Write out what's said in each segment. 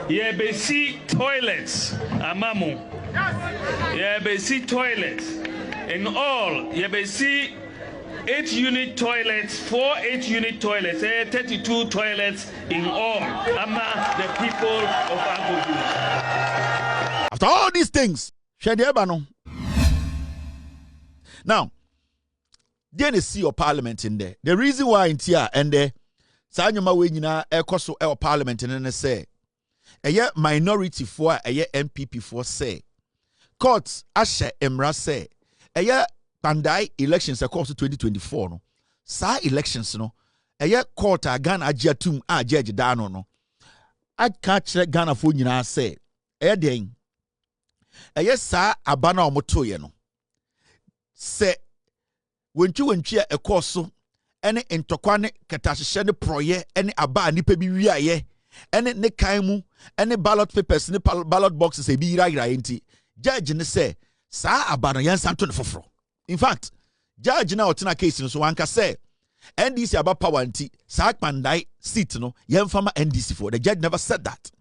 Yebesi toilets, amamu. Yebesi toilets. In all, Yebesi 8-unit toilets, 4 8-unit toilets, 32 toilets in all, among the people of Agogo. After all these things, now, there is your parliament in there. The reason why in here and there, Sanyama we nyina ekoso e parliament in say, a minority for a NPP for say, courts ashe emra say, a Pandai elections across 2024 no. Sa elections no. A court a Ghana agiatum a judge dano no. I catch Ghana for nyina say, den. A sa abana omotoye no. Say when you a course so any intokwane katashene proye any aba nipa bi wi aye any ne kaimu any ballot papers ni ballot boxes e bi ira enti judge ne say sa abana yansanto ne foforo. In fact, judge na otina case no so wanka say NDC about power anti sa Pandai seat no yemfama NDC for. The judge never said that.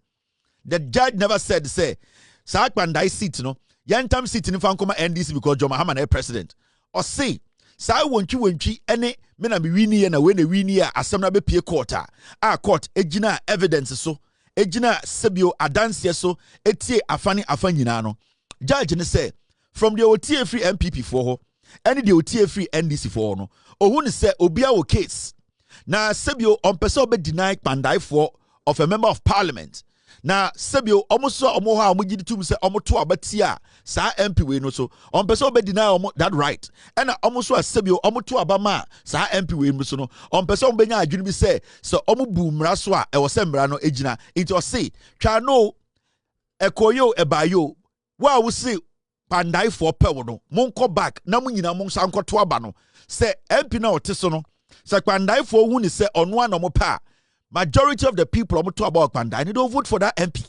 The judge never said say sa Pandai seat no yantam seat ni fan koma NDC because John Mahama na president. Or say sa wonchi any mena me wini na we na wini a asem na be pie court a court ejina evidence so ejina sebio adanse so etie afanyina no judge ne say from the otie free NPP for ho any the otie free NDC for no ohun say obia wo case na sebio on person be deny Pandai for of a member of parliament na sebio omoso omo ha omo gidi tum say omo to abatia sa MP we no so on person be deny omo that right and omoso sebio omo to abama sa MP we no so no on person be nya adwene bi say so omo bu mra so a e wo se mra no ejina into say twa no ekoyo ebayo wa wo say Pandai for pewo no monko back na munyina mon sanko to aba no say MP na ote so no say Pandai for hu ni say Onua no mo pa majority of the people omo to about Pandai they don't vote for that MP.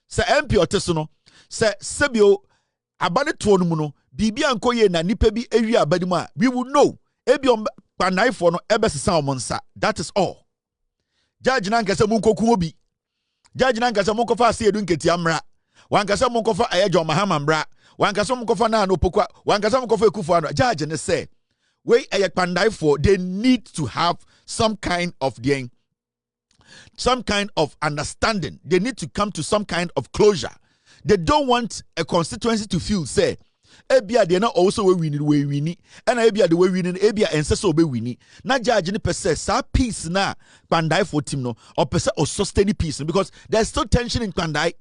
Say MP ote so no say sebio abane to no mu no bibia nkoye na nipa bi ewi abani mu a we will know ebi Pandai for no ebesesa omonsa. That is all. Judge na nkase munkoku obi. Judge na nkase munkofa ase edu nketi amra. Wankasa munkofa John Mahama mbra. Wankasa munkofa na anopokwa. Wankasa munkofa kuffour ano. Judge ne say, we Pandai for they need to have some kind of understanding. They need to come to some kind of closure. They don't want a constituency to feel say ebia they not also we win and ebia the way winning ebia enseso be winning. Na judge ni pese sa peace na Pandai for team no or pese or sustain peace because there's still tension in Pandai.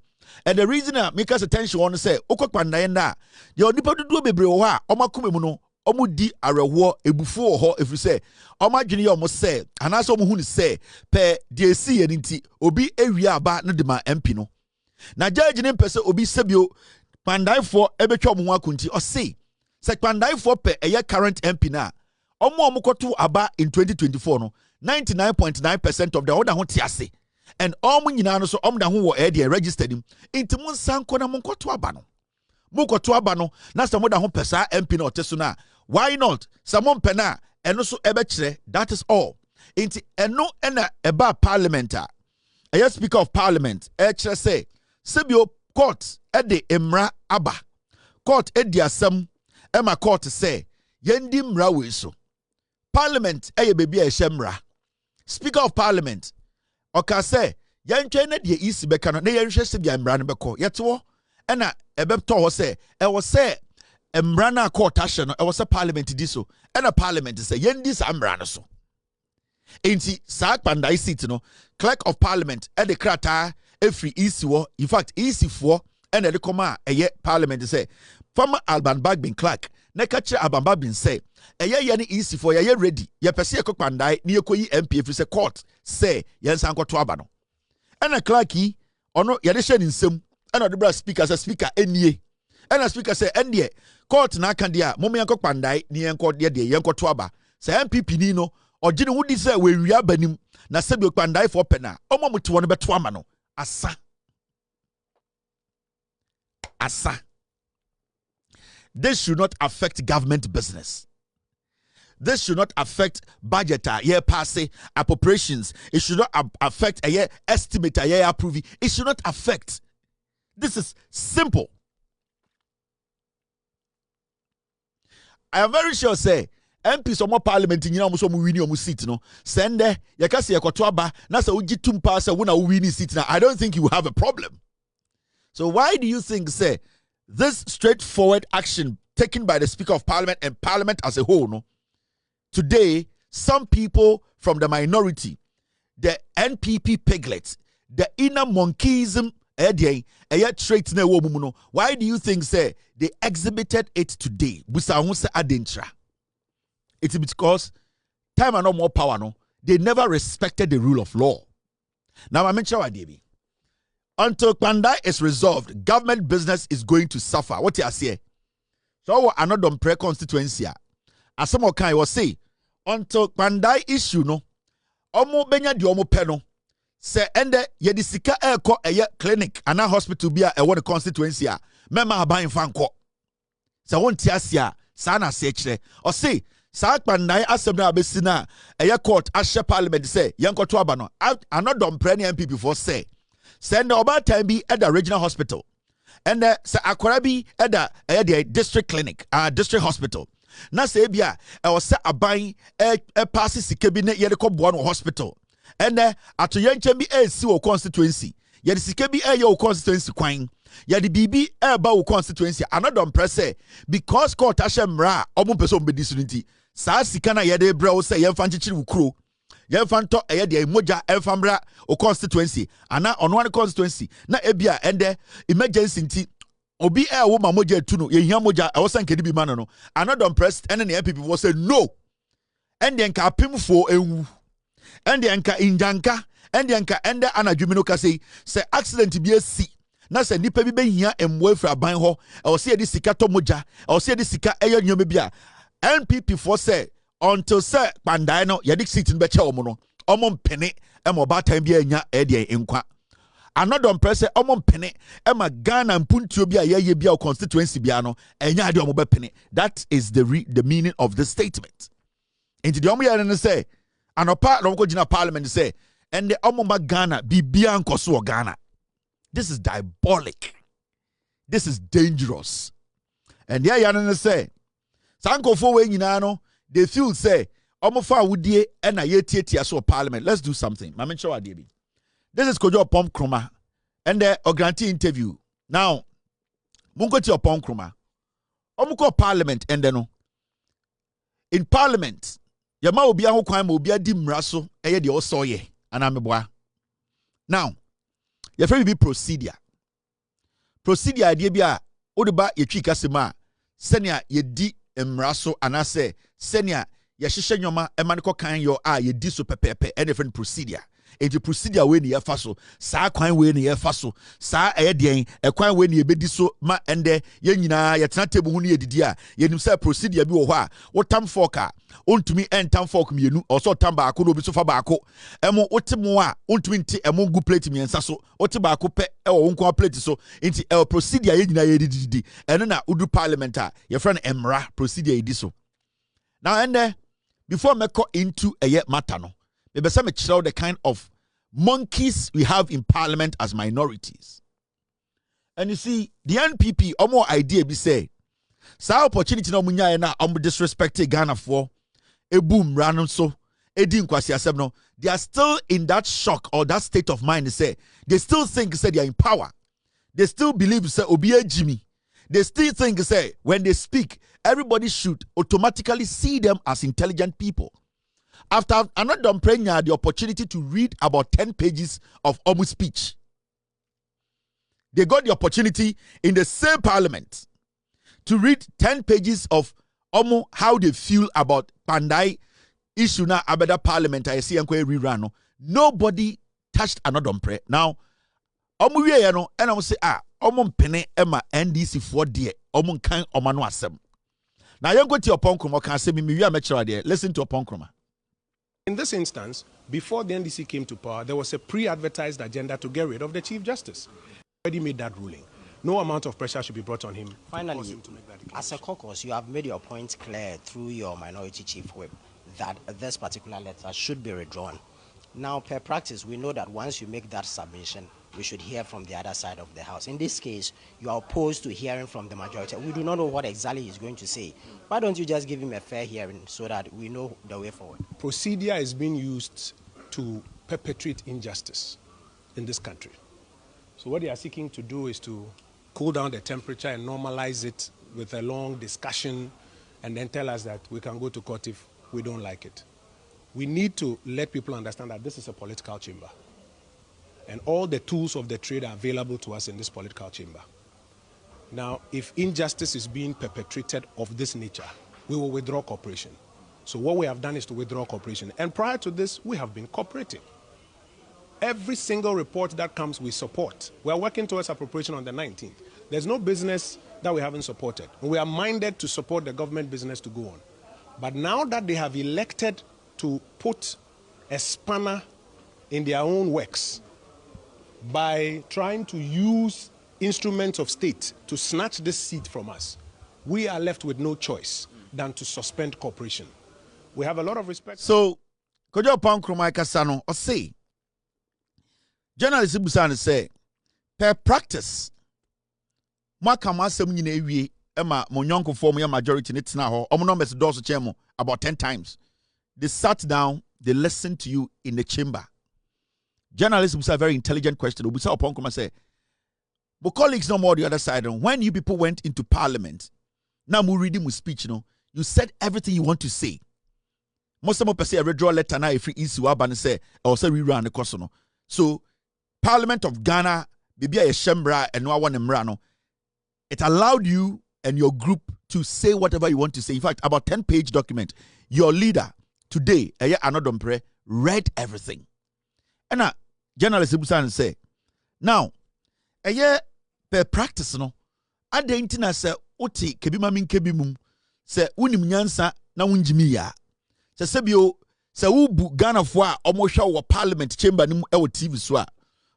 And the reason make us attention want to say okwa Pandai na your nipa do bebre wo ha omakume mu no omu di arewo ebufu ho if you say omadwene ye omo say anaso omo hu ni say pe de si ye nti obi ewia aba no de ma MP no na judge ni pese obi sebio Pandai for ebetwa omo akunti o say Pandai for pe eye current MP na omo koto aba in 2024 no 99.9% of the order ho tiase and omo nyina no so omo da ho wo e de registered him inti mun sanko na mun koto aba no mukoto aba no na samo da ho pesa MP na oteso na why not samon pena eno so ebekire. That is all. Inti eno ena eba parliament a speaker of parliament kire say sebio court ede emra aba court edi asem ema court say yendi mra we so parliament bebi a shemra speaker of parliament oka say yentwe na de isi beka no na yenhwe sebia mra no beko yeto ena ebepto ho say e wo say emra na court ahye no e wo say parliament di so ena parliament say yendi sa mra no so enti sa Pandai seat no clerk of parliament e de krata every isi wo in fact isi fo ena de koma eye parliament say former Alban Bagbin clerk na ka kire Alban Bagbin say eye ye ni isi fo ye ready ye pese ekọ Pandai na yekoyi MP every say court say yensan kwoto aba no ena clerk yi ono ye de hye ni nsem ena de bra speaker say speaker enie ena speaker say endie court na aka dia mom yenkọ Pandai ni yenkọ de yenkọ aba say MPP ni no ogine wudi say we wi abanim na sebio Pandai for pena omo muti won beto ama no asa this should not affect government business. this should not affect budget, passe appropriations. It should not affect a estimate, approve. It should not affect. This is simple. I am very sure say MPs or more parliament in almost some winning seat no send there yakasi yakotoaba na sa uji tumpa sa wona winning seat now. I don't think you have a problem. So why do you think say this straightforward action taken by the Speaker of Parliament and Parliament as a whole, no? Today, some people from the minority, the NPP piglets, the inner monkeyism, why do you think say they exhibited it today? It's because time and no more power, no? They never respected the rule of law. Now I mention what David. Until Pandai is resolved, government business is going to suffer. What you say? So Annoh Dompre constituency. As some kind was say, until Pandai issue no, omo benya di omo peno. Se ende yedi sika eko eye clinic ana hospital bia e won constituency a mema aban fanko. Se won tiasia sa na se kire. O say sa Pandai asem na abesi na eye court ashe parliament say yenkoto aba no. Annoh Dompre ni NPP for say send over time be at the regional hospital. And sa akwara bi at the district clinic, district hospital. Na se bia e o se aban pass sika bi na ye de kobo no hospital. And ato yenche bi e si wo constituency. Ye de sika bi e ye wo constituency kwan. Ye de bibi e ba wo constituency. Annoh Dompre say because court ashe mra omo person be disunity. Sa sika na ye de bra wo say ye mfa nchichiri wo kuro. Yemfanto eye de moja emfamra o constituency ana Onua constituency na ebia ende emergency nti obi wo ma moja tu no ye hia moja e wo sankedi bi man no Annoh Dompre ene ne people will say no ende nka apemfo ewu ende nka injanka ende nka ende anadwumi no ka say accident bi asi na se nipa bi behia emwo fra ban ho e wo se ye di sika to moja e wo se ye di sika eye nyoma bi a NPP for say until say Pandai no yedi seat in beche omo no omo mpene e mo ba time bia nya e de enkwa Annoh Dompre say omo mpene e ma Ghana mpuntuo bia ye bia constituency bia no enya de omo be pene. That is the meaning of the statement. Into the omo ye no say anopa no go gina parliament say and the omo ma Ghana bibia nkoso Ghana. This is diabolic. This is dangerous. And there ya no say sankofo we nyina no they feel say omofa wudie na yetietia so parliament. Let's do something. Mama show adebi. This is Kojo Pom Kroma and the Ogranti interview. Now, mungo ti Pom Kroma. Omuko parliament and no. In parliament, yama obi ahụ kwan ma obi adi mraso eye de osoye anameboa. Now, your friend be procedure. Procedure idea bia odeba yetwi kasema senia yedi mraso anase senia yehhehye nyoma emaniko kan yo yedi so pepepe any different procedure. Enti procedure we ni yefa so saa kwan we ni yefa so saa den kwan we ni ebedi so ma ende ye nyina yetena table hu ni yedidi a yenim say procedure bi wo ho a wotam fork a ontumi entam fork mienu oso tam ba ko no bi so fa ba ko emo wotemo a ontumi nti emo gu plate miensa so wote ba ko pe e wo nko plate so enti procedure ye nyina yedidi eno na udu parliament a ye friend emra procedure yedi so now ende before me go into a matter no maybe some the kind of monkeys we have in parliament as minorities. And you see, the NPP, more idea be say, sa opportunity no munya na disrespected Ghana for a boom random so edin kwasi asem no. They are still in that shock or that state of mind. They still think say they are in power. They still believe say obiye Jimmy. They still think say when they speak, everybody should automatically see them as intelligent people. After Annoh Dompre had the opportunity to read about 10 pages of Omu's speech, they got the opportunity in the same parliament to read 10 pages of Omu how they feel about Pandai issue na abeda parliament. I see rerun. Nobody touched Annoh Dompre. Now, Omu we no and I say Omu mpene ema NDC for die Omu kan omano asem. Now you go to your Ponkroma can say me we are mature there. Listen to Ponkroma. In this instance, before the NDC came to power, there was a pre-advertised agenda to get rid of the Chief Justice. Already made that ruling. no amount of pressure should be brought on him. Finally, as a caucus, you have made your point clear through your minority chief whip that this particular letter should be withdrawn. Now, per practice, we know that once you make that submission, we should hear from the other side of the house. In this case, you are opposed to hearing from the majority. We do not know what exactly he's going to say. Why don't you just give him a fair hearing so that we know the way forward? Procedure is being used to perpetrate injustice in this country. So what they are seeking to do is to cool down the temperature and normalize it with a long discussion and then tell us that we can go to court if we don't like it. We need to let people understand that this is a political chamber. And all the tools of the trade are available to us in this political chamber. Now, if injustice is being perpetrated of this nature, we will withdraw cooperation. So what we have done is to withdraw cooperation. And prior to this, we have been cooperating. Every single report that comes, we support. We are working towards appropriation on the 19th. There's no business that we haven't supported. We are minded to support the government business to go on. But now that they have elected to put a spanner in their own works by trying to use instruments of state to snatch this seat from us, we are left with no choice than to suspend cooperation. We have a lot of respect. So, Kojo Pankroma Kasano, or say, journalist Busan say, per practice, Makama Seminary, Emma, Monyonko form your majority nitsna ho, Omonomes Dorso Chemo, about 10 times. They sat down, they listened to you in the chamber. Journalists will say a very intelligent question. We saw upon come and say, but colleagues no more the other side. When you people went into parliament, now we reading my speech, you said everything you want to say. Most of them say a withdraw letter now if you issue up and say, or say rerun the course. So, Parliament of Ghana, Bibia Shembra and no one Mrano, it allowed you and your group to say whatever you want to say. In fact, about 10-page document. Your leader today, Annoh Dompre, read everything. And now, journalist Busan say, now, per practice, no, ade intina se oti kebima min kebimum se unim nyansa na unjimiya. Se sebio se ubu Ghana fo a omosha wo parliament chamber nim e wo TV so a.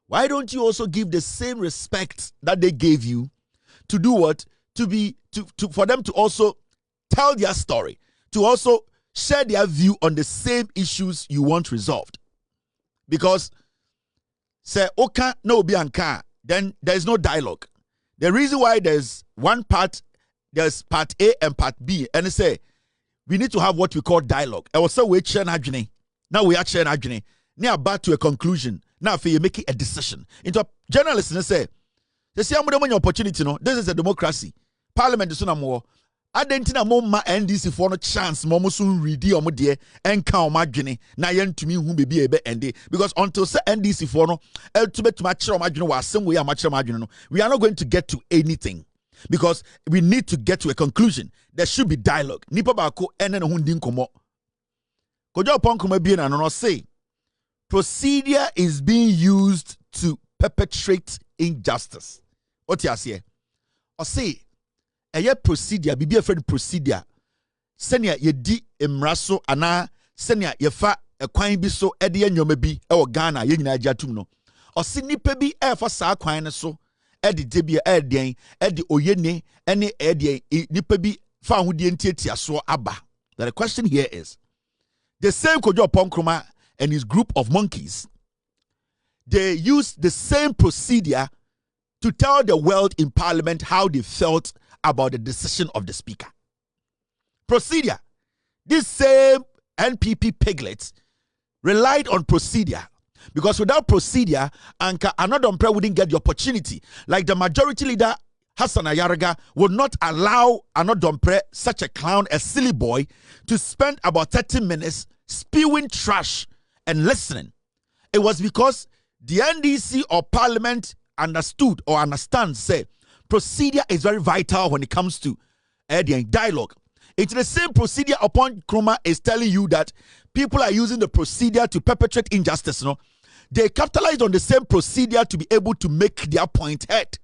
Why don't you also give the same respect that they gave you to do what? For them to also tell their story, to also share their view on the same issues you want resolved. Because say oka no be anka, then there is no dialogue. The reason why there's one part, there's part A and part B, and they say we need to have what we call dialogue. I was so we share adjune. Now we are sharing adjune. Now back to a conclusion. Now if you're making a decision. Into journalists and say, they say I'm going to opportunity. No, this is a democracy. Parliament is no more. Adentina moma NDC for no chance momo soon ready omo de enka omo adwene na yentumi hu bebi ebe ende because until say NDC for no ultimate to omo adwene wa asem we am adwene no we are not going to get to anything because we need to get to a conclusion. There should be dialogue. Nipa ba ko ene no hu ndi nkomo kojo ponkoma bi na no say procedure is being used to perpetrate injustice. What you say? Or say a procedure, be a friend procedure. Senia ye di emraso ana senia ye fa a kwine bi so edi enyomebi e wo Ghana ye nyina ajatum no. O si nipa bi e fa saa kwine so edi debia edien edi oyene ene edien nipa bi fa ahodie ntiatia so aba. The question here is the same Kojo Ponkroma and his group of monkeys, they used the same procedure to tell the world in parliament how they felt about the decision of the speaker. Procedure. This same NPP piglets relied on procedure because without procedure, Anka Annoh Dompre wouldn't get the opportunity. Like the majority leader, Hassan Ayaraga, would not allow Annoh Dompre, such a clown, a silly boy, to spend about 30 minutes spewing trash and listening. It was because the NDC or parliament understood or understands, say, procedure is very vital when it comes to dialogue. It's the same procedure upon Kroma is telling you that people are using the procedure to perpetrate injustice. No, they capitalized on the same procedure to be able to make their point heard.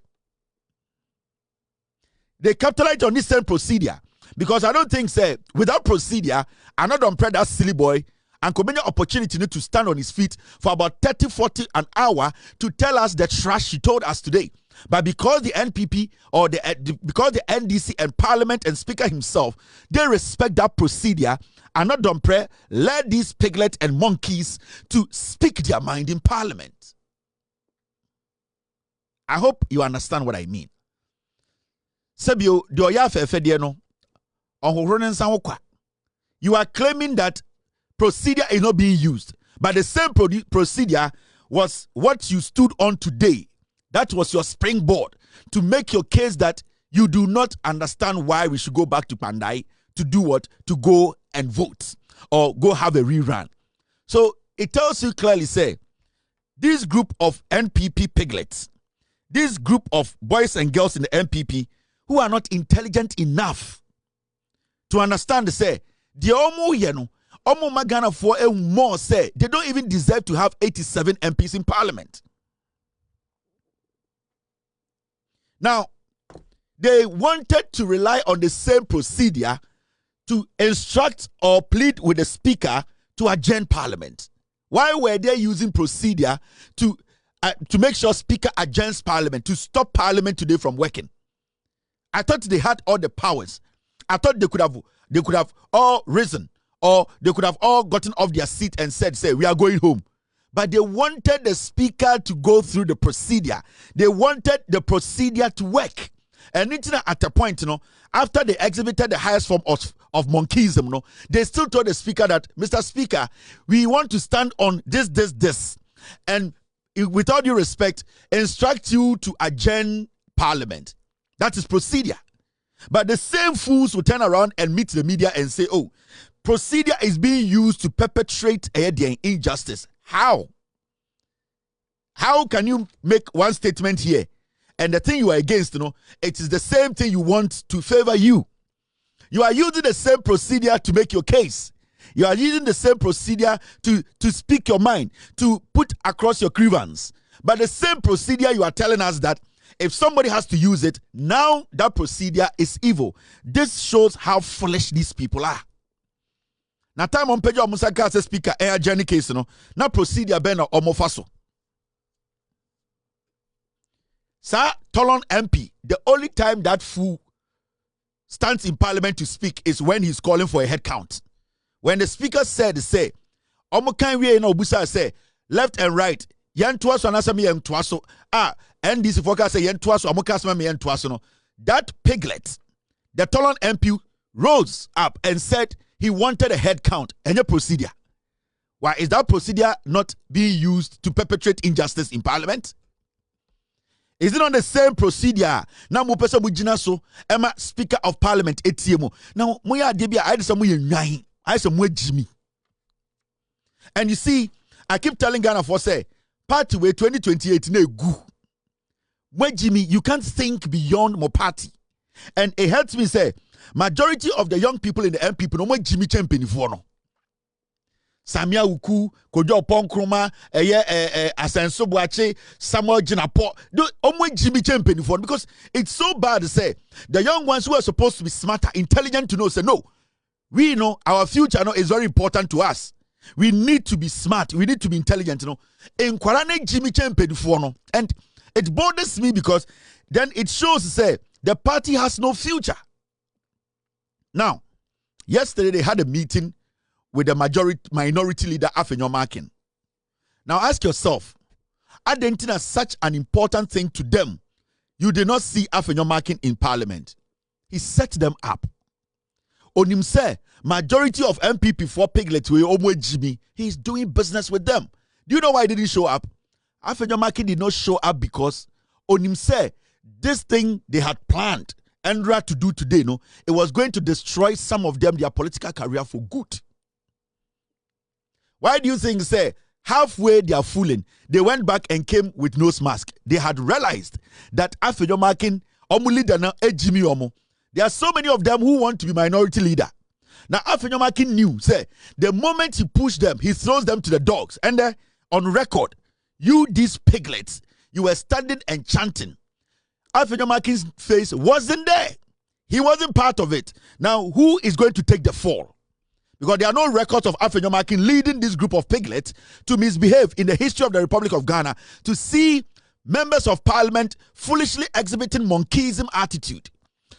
They capitalized on this same procedure because I don't think, say, without procedure, Annoh Dompre, that silly boy, and could make an opportunity to stand on his feet for about 30, 40 an hour to tell us the trash he told us today. But because the NPP or because the NDC and Parliament and Speaker himself, they respect that procedure, Annoh Dompre led these piglets and monkeys to speak their mind in Parliament. I hope you understand what I mean. Sebio, you are claiming that procedure is not being used, but the same procedure was what you stood on today. That was your springboard to make your case that you do not understand why we should go back to Pandai to do what? To go and vote or go have a rerun. So it tells you clearly, say, this group of NPP piglets, this group of boys and girls in the NPP who are not intelligent enough to understand, say, the Omo Magana for a more say they don't even deserve to have 87 MPs in Parliament. Now, they wanted to rely on the same procedure to instruct or plead with the Speaker to adjourn Parliament. Why were they using procedure to make sure Speaker adjourns Parliament, to stop Parliament today from working? I thought they had all the powers. I thought they could have all risen, or they could have all gotten off their seat and said, say, we are going home. But they wanted the Speaker to go through the procedure. They wanted the procedure to work. And at a point, after they exhibited the highest form of monkeyism, they still told the Speaker that, Mr. Speaker, we want to stand on this. And with all due respect, instruct you to adjourn Parliament. That is procedure. But the same fools will turn around and meet the media and say, oh, procedure is being used to perpetrate an injustice. How? How can you make one statement here and the thing you are against, it is the same thing you want to favor you? You are using the same procedure to make your case. You are using the same procedure to speak your mind, to put across your grievance. But the same procedure you are telling us that if somebody has to use it, now that procedure is evil. This shows how foolish these people are. Na time on page of Musaka as Speaker air journey case na procedure ben or omofaso. Sir Tolon MP, the only time that fool stands in Parliament to speak is when he's calling for a head count. When the Speaker said, say, Omokan we no busa say left and right, yan twaso anasa me yan twaso. NDC focus say yan twaso, Omokas me yan twaso no. That piglet, the Tolon MP rose up and said he wanted a head count and a procedure. Why is that procedure not being used to perpetrate injustice in Parliament? Is it on the same procedure? Now, Mupesa Mujina so Emma Speaker of Parliament ATM. Now, Moya Debia, I some way I some way Jimmy. And you see, I keep telling Ghana for say, party way 2028 ne gu. When Jimmy, you can't think beyond my party. And it helps me say, majority of the young people in the NPP no more Jimmy champion for no. Samia Uku, Kojo Ponkroma, Asenso Boache, Samuel Jinapo, only Jimmy champion for, because it's so bad to say the young ones who are supposed to be smarter, intelligent to know, say no. We know our future is very important to us. We need to be smart, we need to be intelligent, In Kwarane Jimmy champion for no. And it bothers me because then it shows say the party has no future. Now, yesterday they had a meeting with the minority leader Appiagyei Maakye. Now ask yourself, Argentina such an important thing to them. You did not see Appiagyei Maakye in Parliament. He set them up. On him say, majority of NPP for Piglet Jimmy, he's doing business with them. Do you know why he didn't show up? Appiagyei Maakye did not show up because on him say, this thing they had planned Andra to do today, it was going to destroy some of them, their political career for good. Why do you think, say, halfway they are fooling? They went back and came with nose mask. They had realized that Appiagyei Maakye, Jimmy Omo, there are so many of them who want to be minority leader. Now, Appiagyei Maakye knew, say, the moment he pushed them, he throws them to the dogs. And on record, you, these piglets, you were standing and chanting. Appiagyei Maakye's face wasn't there. He wasn't part of it. Now, who is going to take the fall? Because there are no records of Appiagyei Maakye leading this group of piglets to misbehave in the history of the Republic of Ghana, to see members of parliament foolishly exhibiting monkeyism attitude.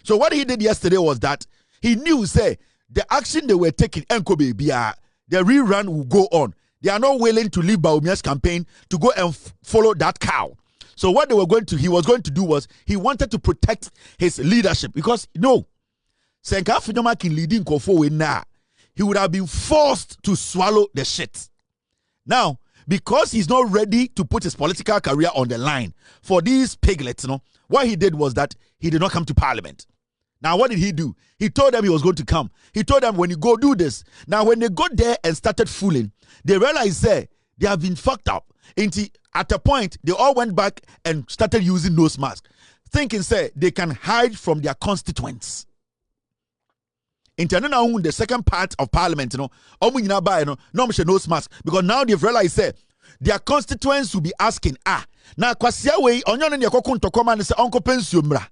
So what he did yesterday was that he knew, say, the action they were taking, the rerun will go on. They are not willing to leave Baumia's campaign to go and follow that cow. So what he was going to do was he wanted to protect his leadership because Senka Finyoma can leading kuffour now. He would have been forced to swallow the shit. Now, because he's not ready to put his political career on the line for these piglets, what he did was that he did not come to parliament. Now, what did he do? He told them he was going to come. He told them, when you go, do this. Now, when they got there and started fooling, they realized they have been fucked up. At a point, they all went back and started using nose masks, thinking, they can hide from their constituents. The second part of parliament, no nose mask, because now they've realized their constituents will be asking, now kwasia we onyo ne yakoko ntokoma ne se onko pension mra.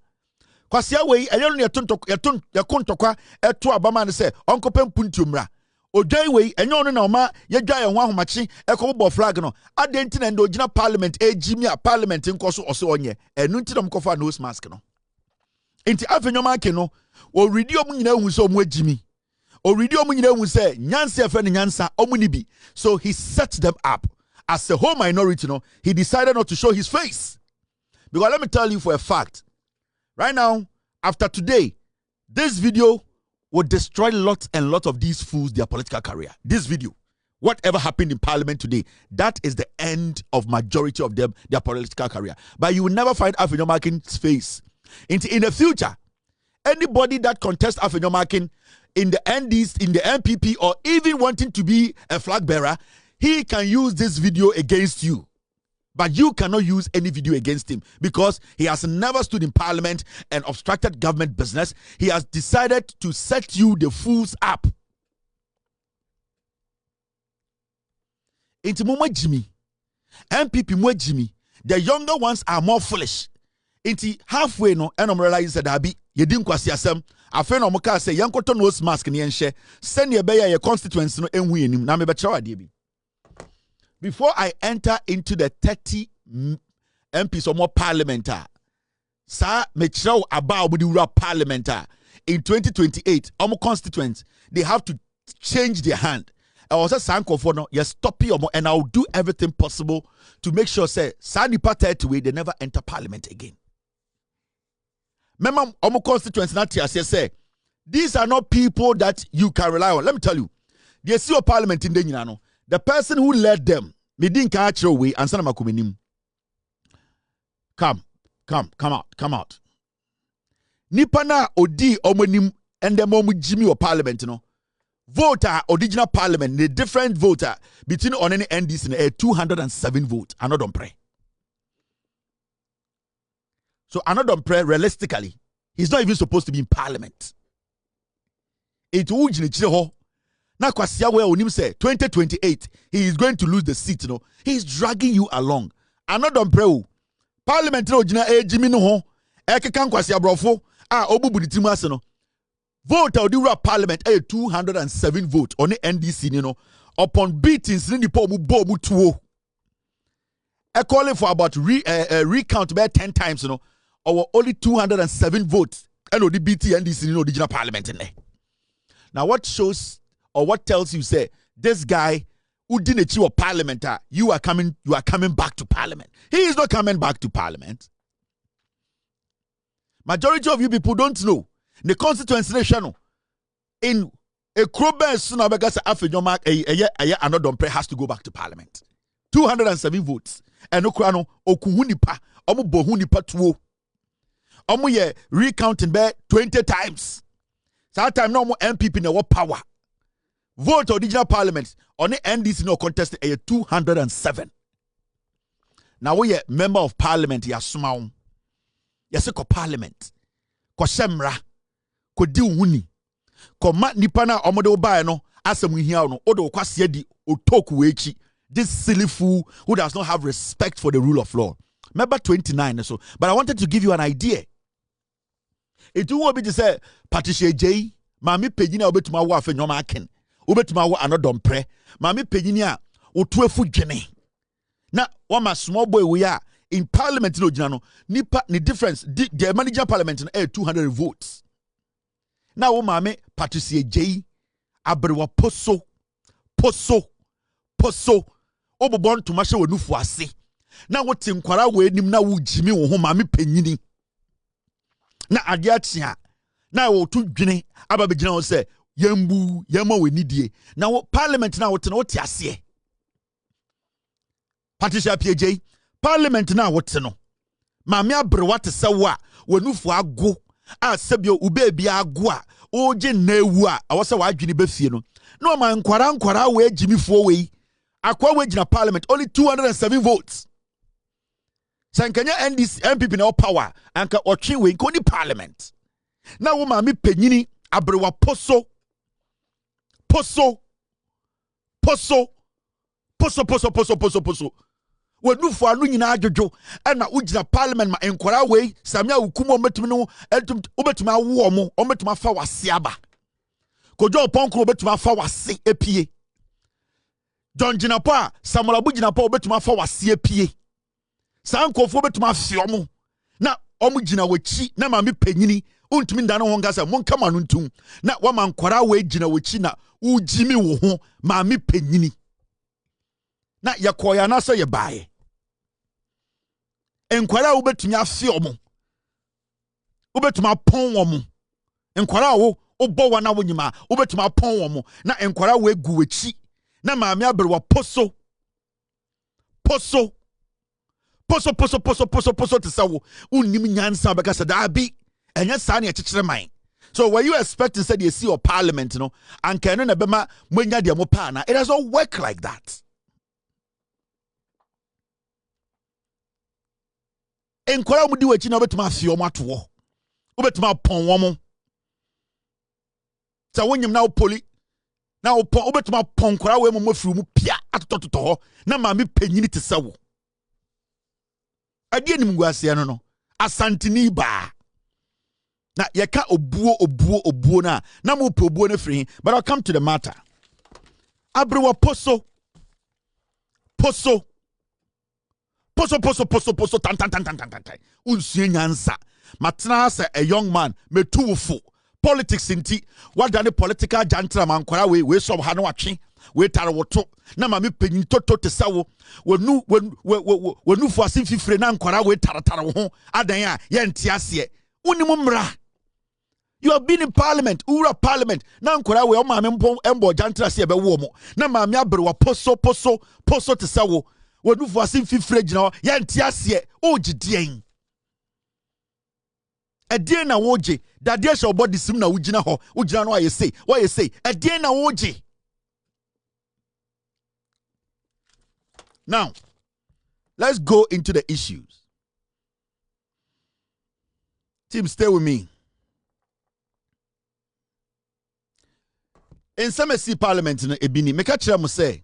Kwasia we enyo ne yakontokwa eto abama ne se onko pempuntu mra. Odwan we enyo no na oma yedwa ye ho ahomachi ekobo flag no. Adenti na ndo gina parliament ejimi a parliament nkoso ose onye. Enu nti dom kofa nose mask no. Enti afenyoma ke no o redi omu nyina hu se omu ejimi. O redi omu nyina hu se nyansa efe ne nyansa omu ni bi. So he set them up. As a whole minority, he decided not to show his face. Because let me tell you for a fact, right now, after today, this video will destroy lots and lots of these fools, their political career. This video, whatever happened in parliament today, that is the end of majority of them, their political career. But you will never find Afenyomakin's face. In the future, anybody that contests Afenyomakin in the NDs, in the NPP, or even wanting to be a flag bearer, he can use this video against you. But you cannot use any video against him because he has never stood in parliament and obstructed government business. He has decided to set you the fools up. Into Muma Jimmy, NPP Mwa Jimmy, the younger ones are more foolish. Into halfway no, and I'm realizing that Abi, you didn't kwasi asem. Afen omoka say yankoto nose mask ni enche. Send your beya your constituents no enwi enim. Na me bechawa debi. Before I enter into the 30 MPs or more parliamentar, sir, metrao about the parliamentar in 2028, our constituents, they have to change their hand. I was a sanko for no, yes, stop you, and I'll do everything possible to make sure, say, Sani Patricia way they never enter parliament again. Remember, our constituents, not here, say, these are not people that you can rely on. Let me tell you, they see a parliament in the the person who led them, me didn't catch your way, and sana makuminim. Come out. Nipana odi omonim and the momu Jimmy or parliament, Voter, original parliament, the different voter between on any NDC and a 207 vote. Annoh Dompre. So Annoh Dompre, realistically, he's not even supposed to be in parliament. It would now, Kwasia where Onim say 2028, he is going to lose the seat. He is dragging you along. Annoh Dompre, parliament original Jimmy no Ekekan Kwasia brofo obu buditimu aseno. Vote or the parliament 207 vote on the NDC upon beatings in the pomu bobu tuo. Calling for about recount about 10 times or only 207 votes and the BT NDC the original parliament in there. Now what shows or what tells you say this guy who didn't achieve a parliament, you are coming back to parliament. He is not coming back to parliament. Majority of you people don't know the constituency nation in a Kroben sooner because Afenyoma Annoh Dompre has to go back to parliament. 207 votes. And Okrano okuhunipa omu bohunipa tuo. Omu ye recounting be 20 times. So that time no more NPP no power. Vote original parliament on the NDC no contest 207. Now we member of parliament ya sumaum. Yase ko parliament. Ko shemra. Ko di wuni. Ko mat nipa na omode obae no asem hia no odo kwase di otoku echi. This silly fool who does not have respect for the rule of law. Remember 29 or so. But I wanted to give you an idea. It will be to say Patricia J. Mami pejina obetuma wa Afenyoma aken. Obetuma wa Annoh Dompre. Mami pejina otuefu gene. Na wama small boy we are in parliament no gyina no nipa the difference the manager parliament no 200 votes. Now wo maame Patricia Jay abrewa poso obobon to mahye wanufu ase. Na wote nkwara we nim na wo jimi wo ho maame panyini. Na ade atia na wo to dwene aba begina wo se yambu yama we nidie. Na wo parliament na wote no wote ase. Patricia Appiagyei parliament na wote no maame abrewa te se wo a wanufu ago a sebio ubebi ago a oje na ewu a awose wa adwene be fie no. No man nkwara we jimifo we akwa we gina parliament only 207 votes. Sankanya NDC NPP na power anka otwe we nko ni parliament. Na wo ma me panyini abrewa poso Wadufo anu nyina adwojo na ugina parliament ma enkwara we samia ukumo metumi no obetumi awo omo ometumi afa wase aba. Kojo oponkro obetumi afa wase epie. John Jinapo Samuel Abu Jinapo obetumi afa wase epie. Sankofo obetumi afi omo na omo gina wachi na ma me panyini untumi ndane ho ngasa monka ma no ntum na wa ma nkwara we gina wachi na ujimi wo ho ma me panyini na yakoya na so ye baaye enkwara obetumi afi omo obetumi apon omo enkwara wo obo wana wonyima obetumi apon omo na enkwara we gu wachi na maame abrewa poso te sawo unnim nyansa beka sa da bi enya sa na ekekere man. So were you expecting said you see your parliament no and can no bema mwenya de mo pa na? It does not work like that. Enkwara mu di wachi na obetuma afi omo ato obetuma pon womo sa wonyim na opoli na obetuma pon kwara we mo mafiri mu pia atototo ho na ma me panyini te sawo ade anim guase no asantini ba na yeka obuo na mo pe obuo na firi. But I'll come to the matter. Abrewa poso tan unsuye nyansa matna say a young man metuwfo politics inti wadane political jantra mankwara we so ha na watwe we tare woto na ma me panyin toto te sawo wonu fo asin fifire na nkwara we tare ho adan a ye nte ase unimu mra. You have been in parliament, ura parliament. Na nkwara we o ma me embo jantra se be wo mo na ma me abrewa poso te sawo wonu fo asin fifire gina ye nte ase o gidien edien na woje dade she obodi sim na wugina ho wugina no aye say edien na woje. Now let's go into the issues. Team, stay with me. In some see parliament in ebini meka kire mo say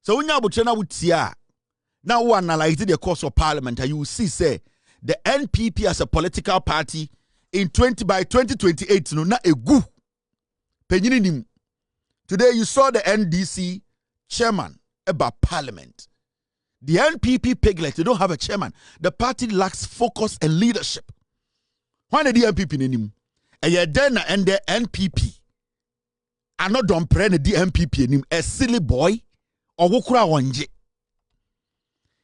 so unya abutre na wutia now we analyze the course of parliament and you will see say the NPP as a political party in 2028 no na egu penyini nim. Today you saw the NDC chairman about parliament. The NPP piglet, they don't have a chairman. The party lacks focus and leadership. Why the NPP nim? And yet then and the NPP Annoh Dompre the NPP nim a silly boy or wukura wanje.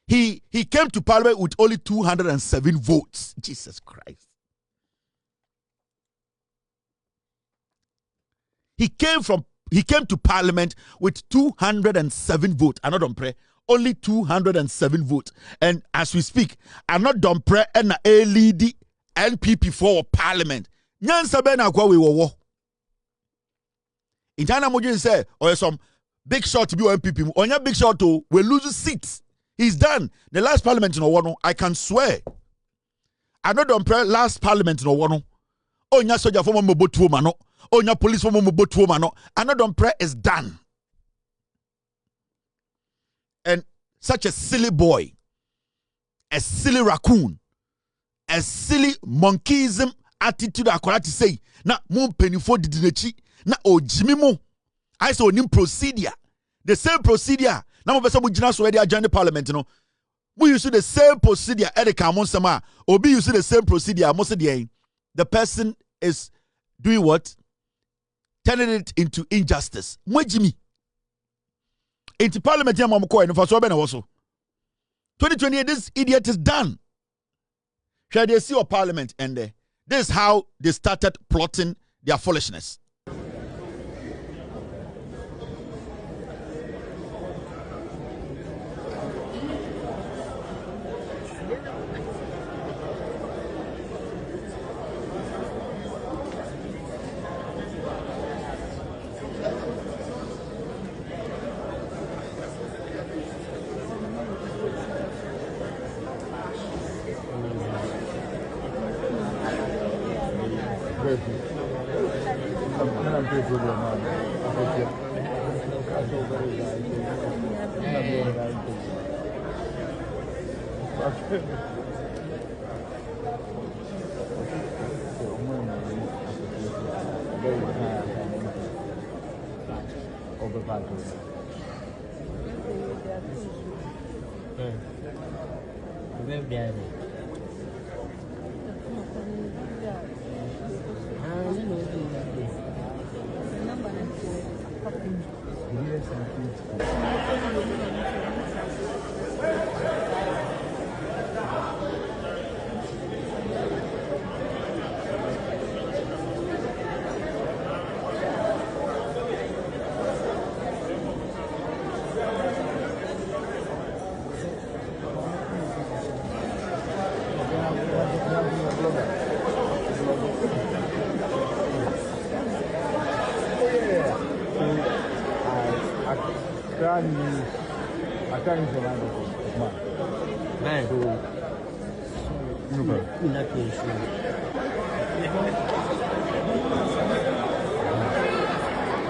He came to parliament with only 207 votes. Jesus Christ. He came to parliament with 207 votes. Annoh Dompre only 207 votes. And as we speak, Annoh Dompre and a lead NPP for parliament. Nyansa be na kwa we wo. Intana Mojin say or some big shot to be NPP. Onya big shot to we lose seats. He's done. The last parliament in Owono, I can swear. Annoh Dompre last parliament in Owono. Onya soldier for mobotu mano. Onya police for mobotu mano. Annoh Dompre is done. And such a silly boy, a silly raccoon, a silly monkeyism attitude akwara to say na mo penifo didinechi na ojimi mo I say onim procedure the same procedure na mo pese mo gina so we dey agenda parliament no We use the same procedure. Obi use the same procedure. The person is doing what? Turning it into injustice. Mwejimi. Into parliament, 2028, this idiot is done. Shall they see your parliament and this is how they started plotting their foolishness.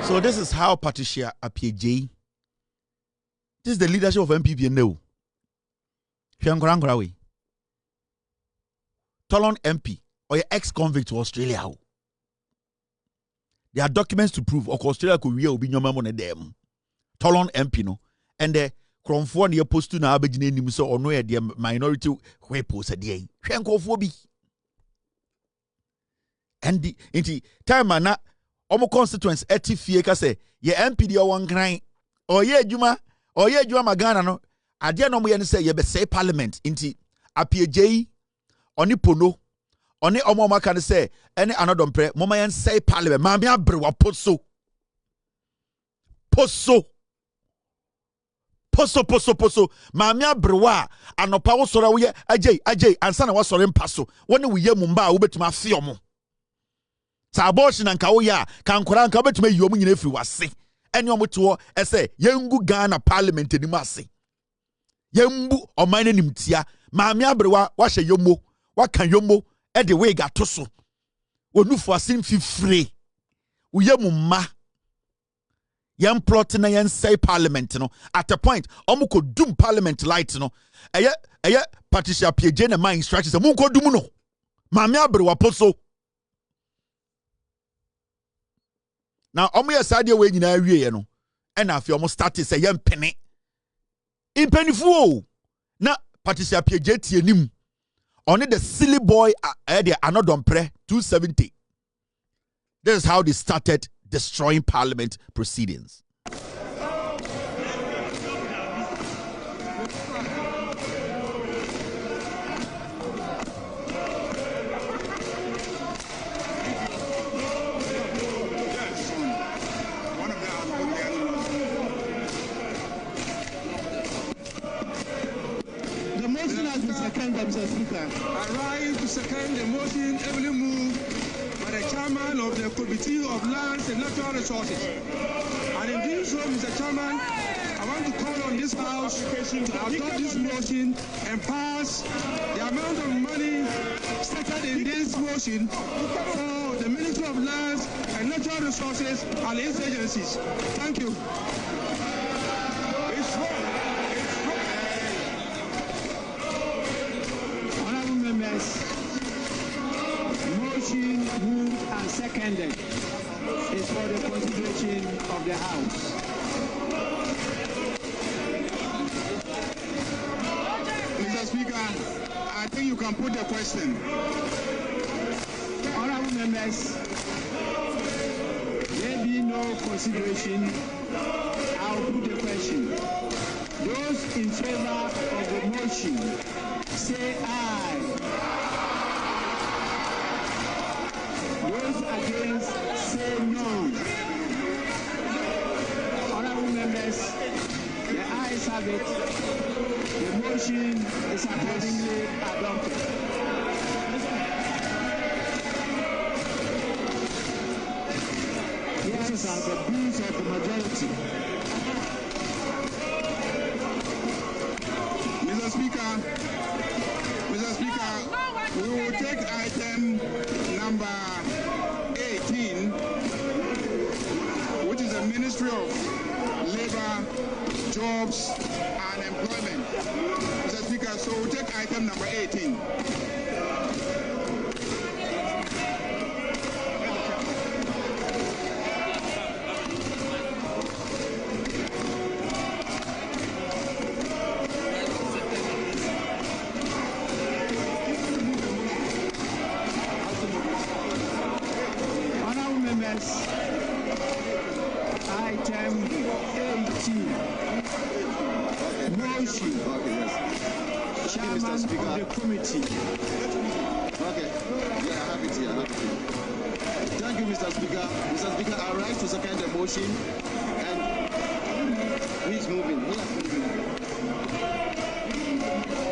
So this is how Patricia Appiagyei, this is the leadership of NPP now. Tolon MP or your ex-convict to Australia. There are documents to prove Australia could be no money them. Tolon MP no, and the Cromford near post to na abegine nim so Onua the minority weapons a day. Shankophobi. And the time na omo constituents etifie ka say ye MP de won kran oye adwuma magana no ade no mo ye ne say ye be say parliament inti Appiagyei oni pono oni omo maka ne say ene Annoh Dompre moma yen say parliament ma me abrewa poso maame abrewa anopa wo soro wo ye agye ansa na wo soro mpaso woni wo ye mumba wo betuma afie omo sa abortion nka wo ya kan kora nka betuma yi omo nyina firi wase ene omo to ese yengu Ghana parliament ni ase yembu oman ni mtia maame abrewa wa hye yomo wa kan yomo e de we ga to so onufo asim fifire wo ye mumma yen plot na yen say parliament no at a point omo ko dum parliament light no eye Patricia Appiagyei na my instructions mo ko dum no maame abrewa poso now omo ye sadia we nyina awie no e na afi omo start say yen pene impenifu na Patricia Appiagyei tie nim only the silly boy the Annoh Dompre 270. This is how they started destroying parliament proceedings. The motion has been seconded, Mr. Speaker. I rise to second the motion heavily moved by the chairman of the Committee of Lands and Natural Resources. And in doing so, Mr. Chairman, I want to call on this House to adopt this motion and pass the amount of money stated in this motion for the Ministry of Lands and Natural Resources and its agencies. Thank you. Honorable members, motion moved and seconded is for the consideration of the House. think you can put the question. Honorable members, there be no consideration. I'll put the question. Those in favor of the motion, say aye. Those against, say no. Honorable members, the ayes have it. The motion is accordingly adopted. These are the views of the majority. Mr. Speaker, we will take item number 18, which is the Ministry of Labor, Jobs and Employment. Mr. Speaker, so we'll take item number 18. Item 18. Motion. Chairman of the committee. Okay. Yeah, I have it here. Thank you, Mr. Speaker. Mr. Speaker, I rise to second the motion. And he's moving.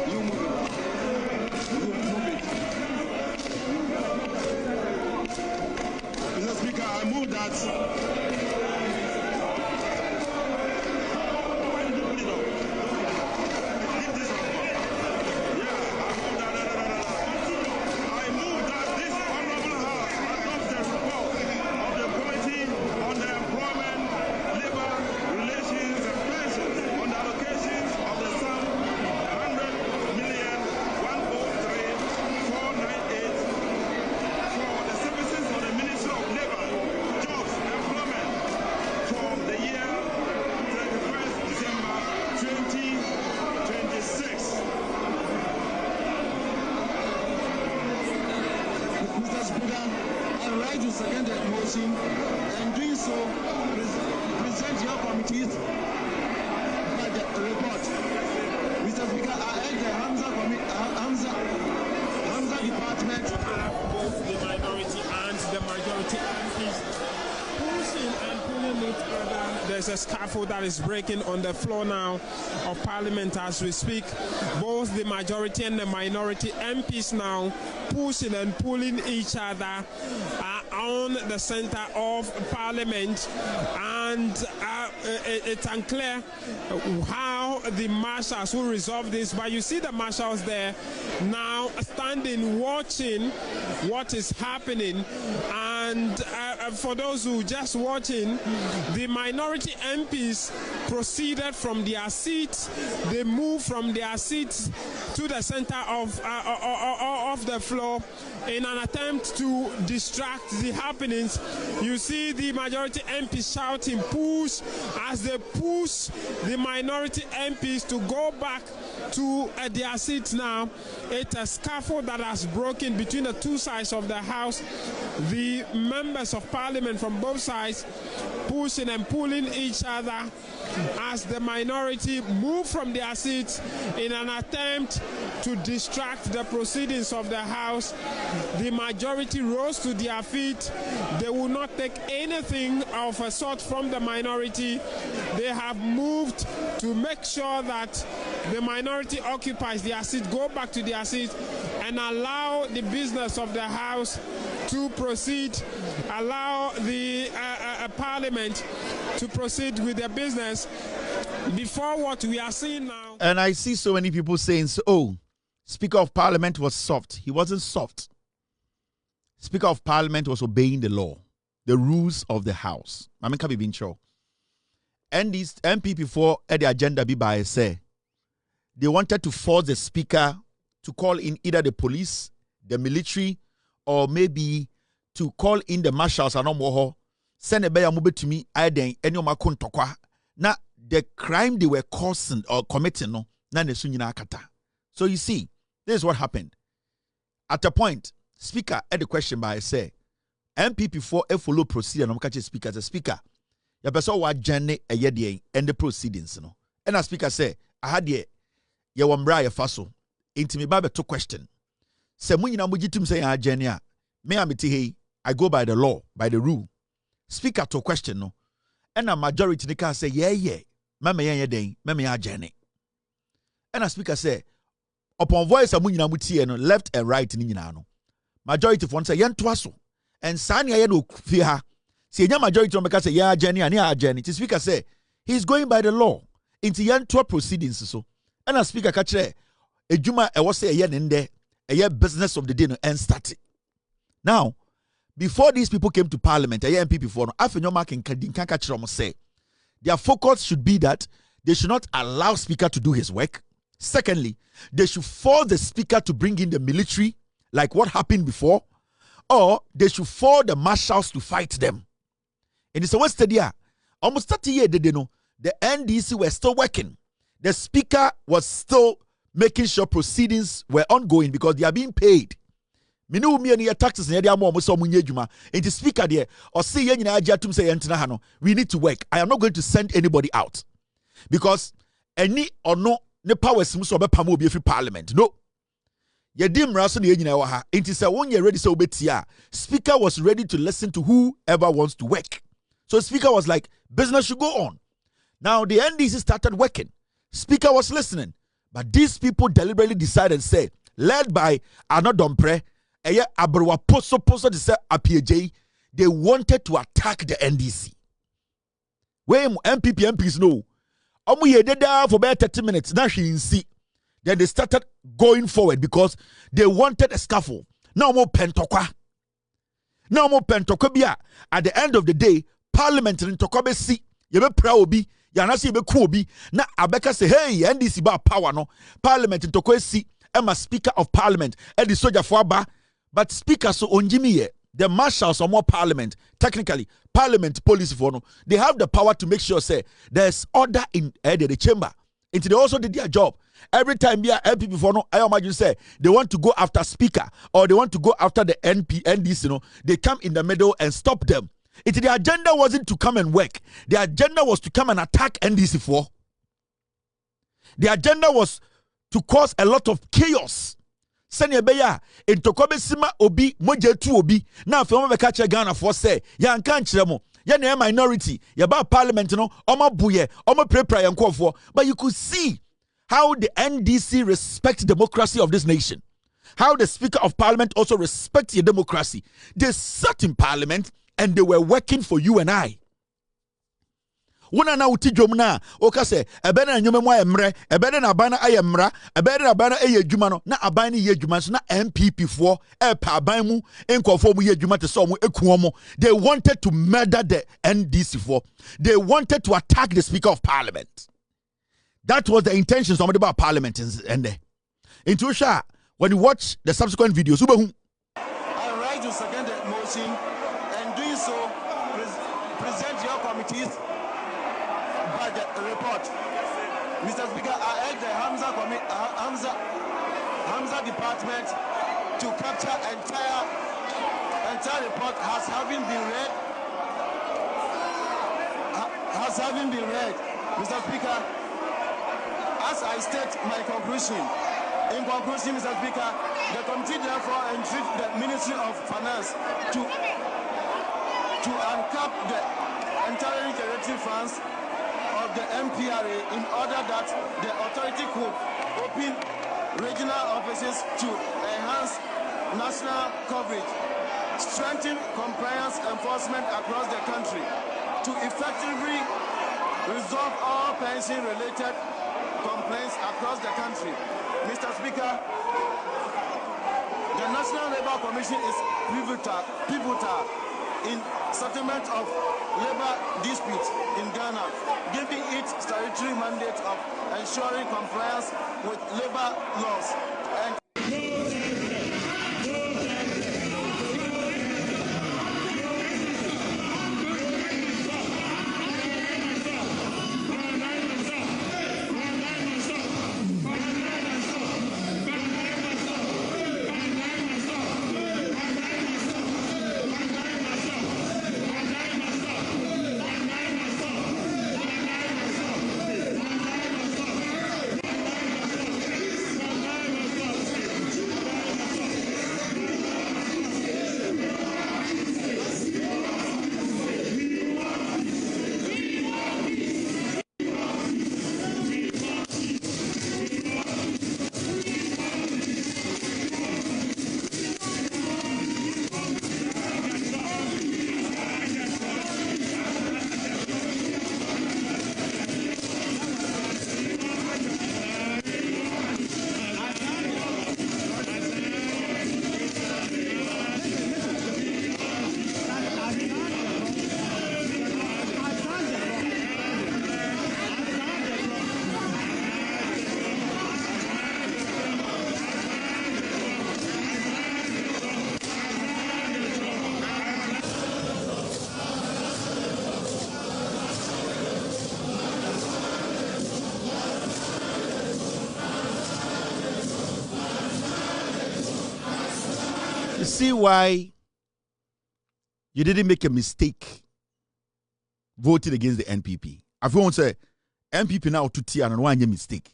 You move it. Mr. Speaker, I move that. And doing so, present your committees by the report. Mr. Speaker, I urge the Hamza department. Both the minority and the majority MPs pushing and pulling each other. There's a scaffold that is breaking on the floor now of Parliament as we speak. Both the majority and the minority MPs now pushing and pulling each other on the center of Parliament, and it's unclear how the marshals will resolve this, but you see the marshals there now standing watching what is happening. And for those who just watching, the minority MPs proceeded from their seats. They moved from their seats to the center of the floor in an attempt to distract the happenings. You see the majority MPs shouting push as they push the minority MPs to go back to their seats now. It's a scaffold that has broken between the two sides of the House. The members of Parliament from both sides pushing and pulling each other as the minority move from their seats in an attempt to distract the proceedings of the House. The majority rose to their feet. They will not take anything of a sort from the minority. They have moved to make sure that the minority occupies their seat, go back to their seat, and allow the business of the House to proceed, allow the Parliament to proceed with their business before what we are seeing now. And I see so many people saying, oh, Speaker of Parliament was soft. He wasn't soft. Speaker of Parliament was obeying the law, the rules of the House. I mean, can be being sure. And these NPP for the agenda be by say, they wanted to force the Speaker to call in either the police, the military, or maybe to call in the marshals and more. Send a bear move to me, I then any of my contokwa. Now the crime they were causing or committing, no, na ne sunyina kata. So you see, This is what happened. At a point, Speaker had a question by say, NPP for a follow procedure. No catch Speaker as a Speaker. Ya person wa journey a year and the proceedings. No, and a Speaker say, I had ye wambra ye faso. Inti me ba to question. Se mu nyina mujitum say ya journey a me amiti hey. I go by the law, by the rule. Speaker to question no. And a majority they can say, yeah. Mama ya den, mama ya journey. And a speaker say, upon voice of munyina mutie no, left and right ni nyina no. Majority for one say, yen twaso. And sani ya no fiha. See, yen majority no make say, yeah journey, and yeah journey. The speaker say, he's going by the law. Into yen twa proceedings so. And a speaker catch a juma e was say yen in there, a year business of the day no, and start it. Now, before these people came to parliament, a NPP for no, after your marking can catch them say, their focus should be that they should not allow speaker to do his work. Secondly, they should force the speaker to bring in the military, like what happened before, or they should force the marshals to fight them. And it's a West Stadia. Almost 30 years, they know the NDC were still working. The speaker was still making sure proceedings were ongoing because they are being paid. Minu mi any taxes na dia mo so munye adwuma enti speaker there or say ye nyina agya tum say yentena ha no we need to work. I am not going to send anybody out because any or no ne powers so obepam obi free parliament no ye di mra so na ye nyina wa ha enti say won ye ready say obetia. Speaker was ready to listen to whoever wants to work. So speaker was like business should go on. Now the NDC started working. Speaker was listening, but these people deliberately decided say led by Annoh Dompre to say Appiagyei, they wanted to attack the NDC. When NPP MPs know, ye did for about 30 minutes. Now she see. Then they started going forward because they wanted a scaffold. No more pentokwa. No more pentokwa. At the end of the day, Parliament in Tokobe see. You be proud be. Yanasi be cool be. Na Abeka say, hey, NDC ba power no. Parliament in Tokobe see. Emma Speaker of Parliament. Edi Soja Fuaba. But speaker so onjimi the marshals or more parliament, technically parliament police for no, they have the power to make sure say there's order in the chamber. And they also did their job. Every time we are NPP for no, I imagine say they want to go after speaker or they want to go after the NDC, you know, they come in the middle and stop them. The agenda wasn't to come and work. The agenda was to come and attack NDC for. The agenda was to cause a lot of chaos. Senya beya intokobe sima obi moje tu obi na afema be ka che Ghana for say ya nka nkyere mo ya na minority ya ba parliament no omo buye omo prepare yankofo. But you could see how the NDC respect democracy of this nation, how the Speaker of Parliament also respects your democracy. They sat in parliament and they were working for you and I. Wona na uti dwom na o ka se ebe na nyome mo emre ebe na aban na ayemra ebe na aban na ayedwuma no na aban ni yedwuma so na MPP for e pa aban mu enkofo mu yedwuma te so mo eku mo. They wanted to murder the NDC for. They wanted to attack the Speaker of Parliament. That was the intention somebody about parliament and there. Into sha when you watch the subsequent videos I rise to second the motion and doing so present your committees budget report. Mr. Speaker, I urge the Hamza department to capture entire report has having been read. Mr. Speaker, as I state my conclusion, in conclusion, Mr. Speaker, the committee therefore entreats the Ministry of Finance to uncap the entirely generating funds of the MPRA in order that the authority could open regional offices to enhance national coverage, strengthen compliance enforcement across the country, to effectively resolve all pension-related complaints across the country. Mr. Speaker, the National Labour Commission is pivotal in settlement of labor disputes in Ghana, giving it statutory mandate of ensuring compliance with labor laws and to see why you didn't make a mistake voting against the NPP. If you want to say NPP now to tea and one mistake.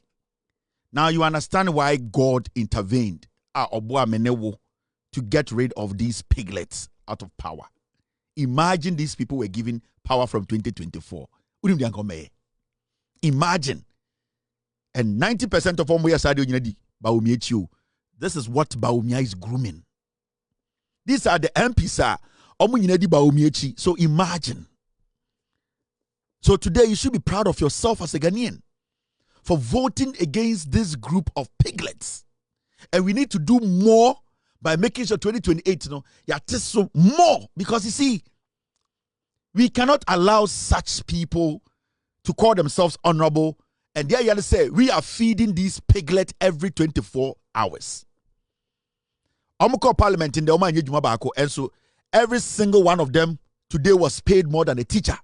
Now you understand why God intervened to get rid of these piglets out of power. Imagine these people were given power from 2024. Imagine. And 90% of them we are Baumia. This is what Baumia is grooming. These are the MPs. So imagine. So today you should be proud of yourself as a Ghanaian for voting against this group of piglets. And we need to do more by making sure 2028, so more. Because you see, we cannot allow such people to call themselves honorable. And there you say, we are feeding these piglets every 24 hours. Omoko Parliament in the Oma Nyejuma Bako, and so every single one of them today was paid more than a teacher.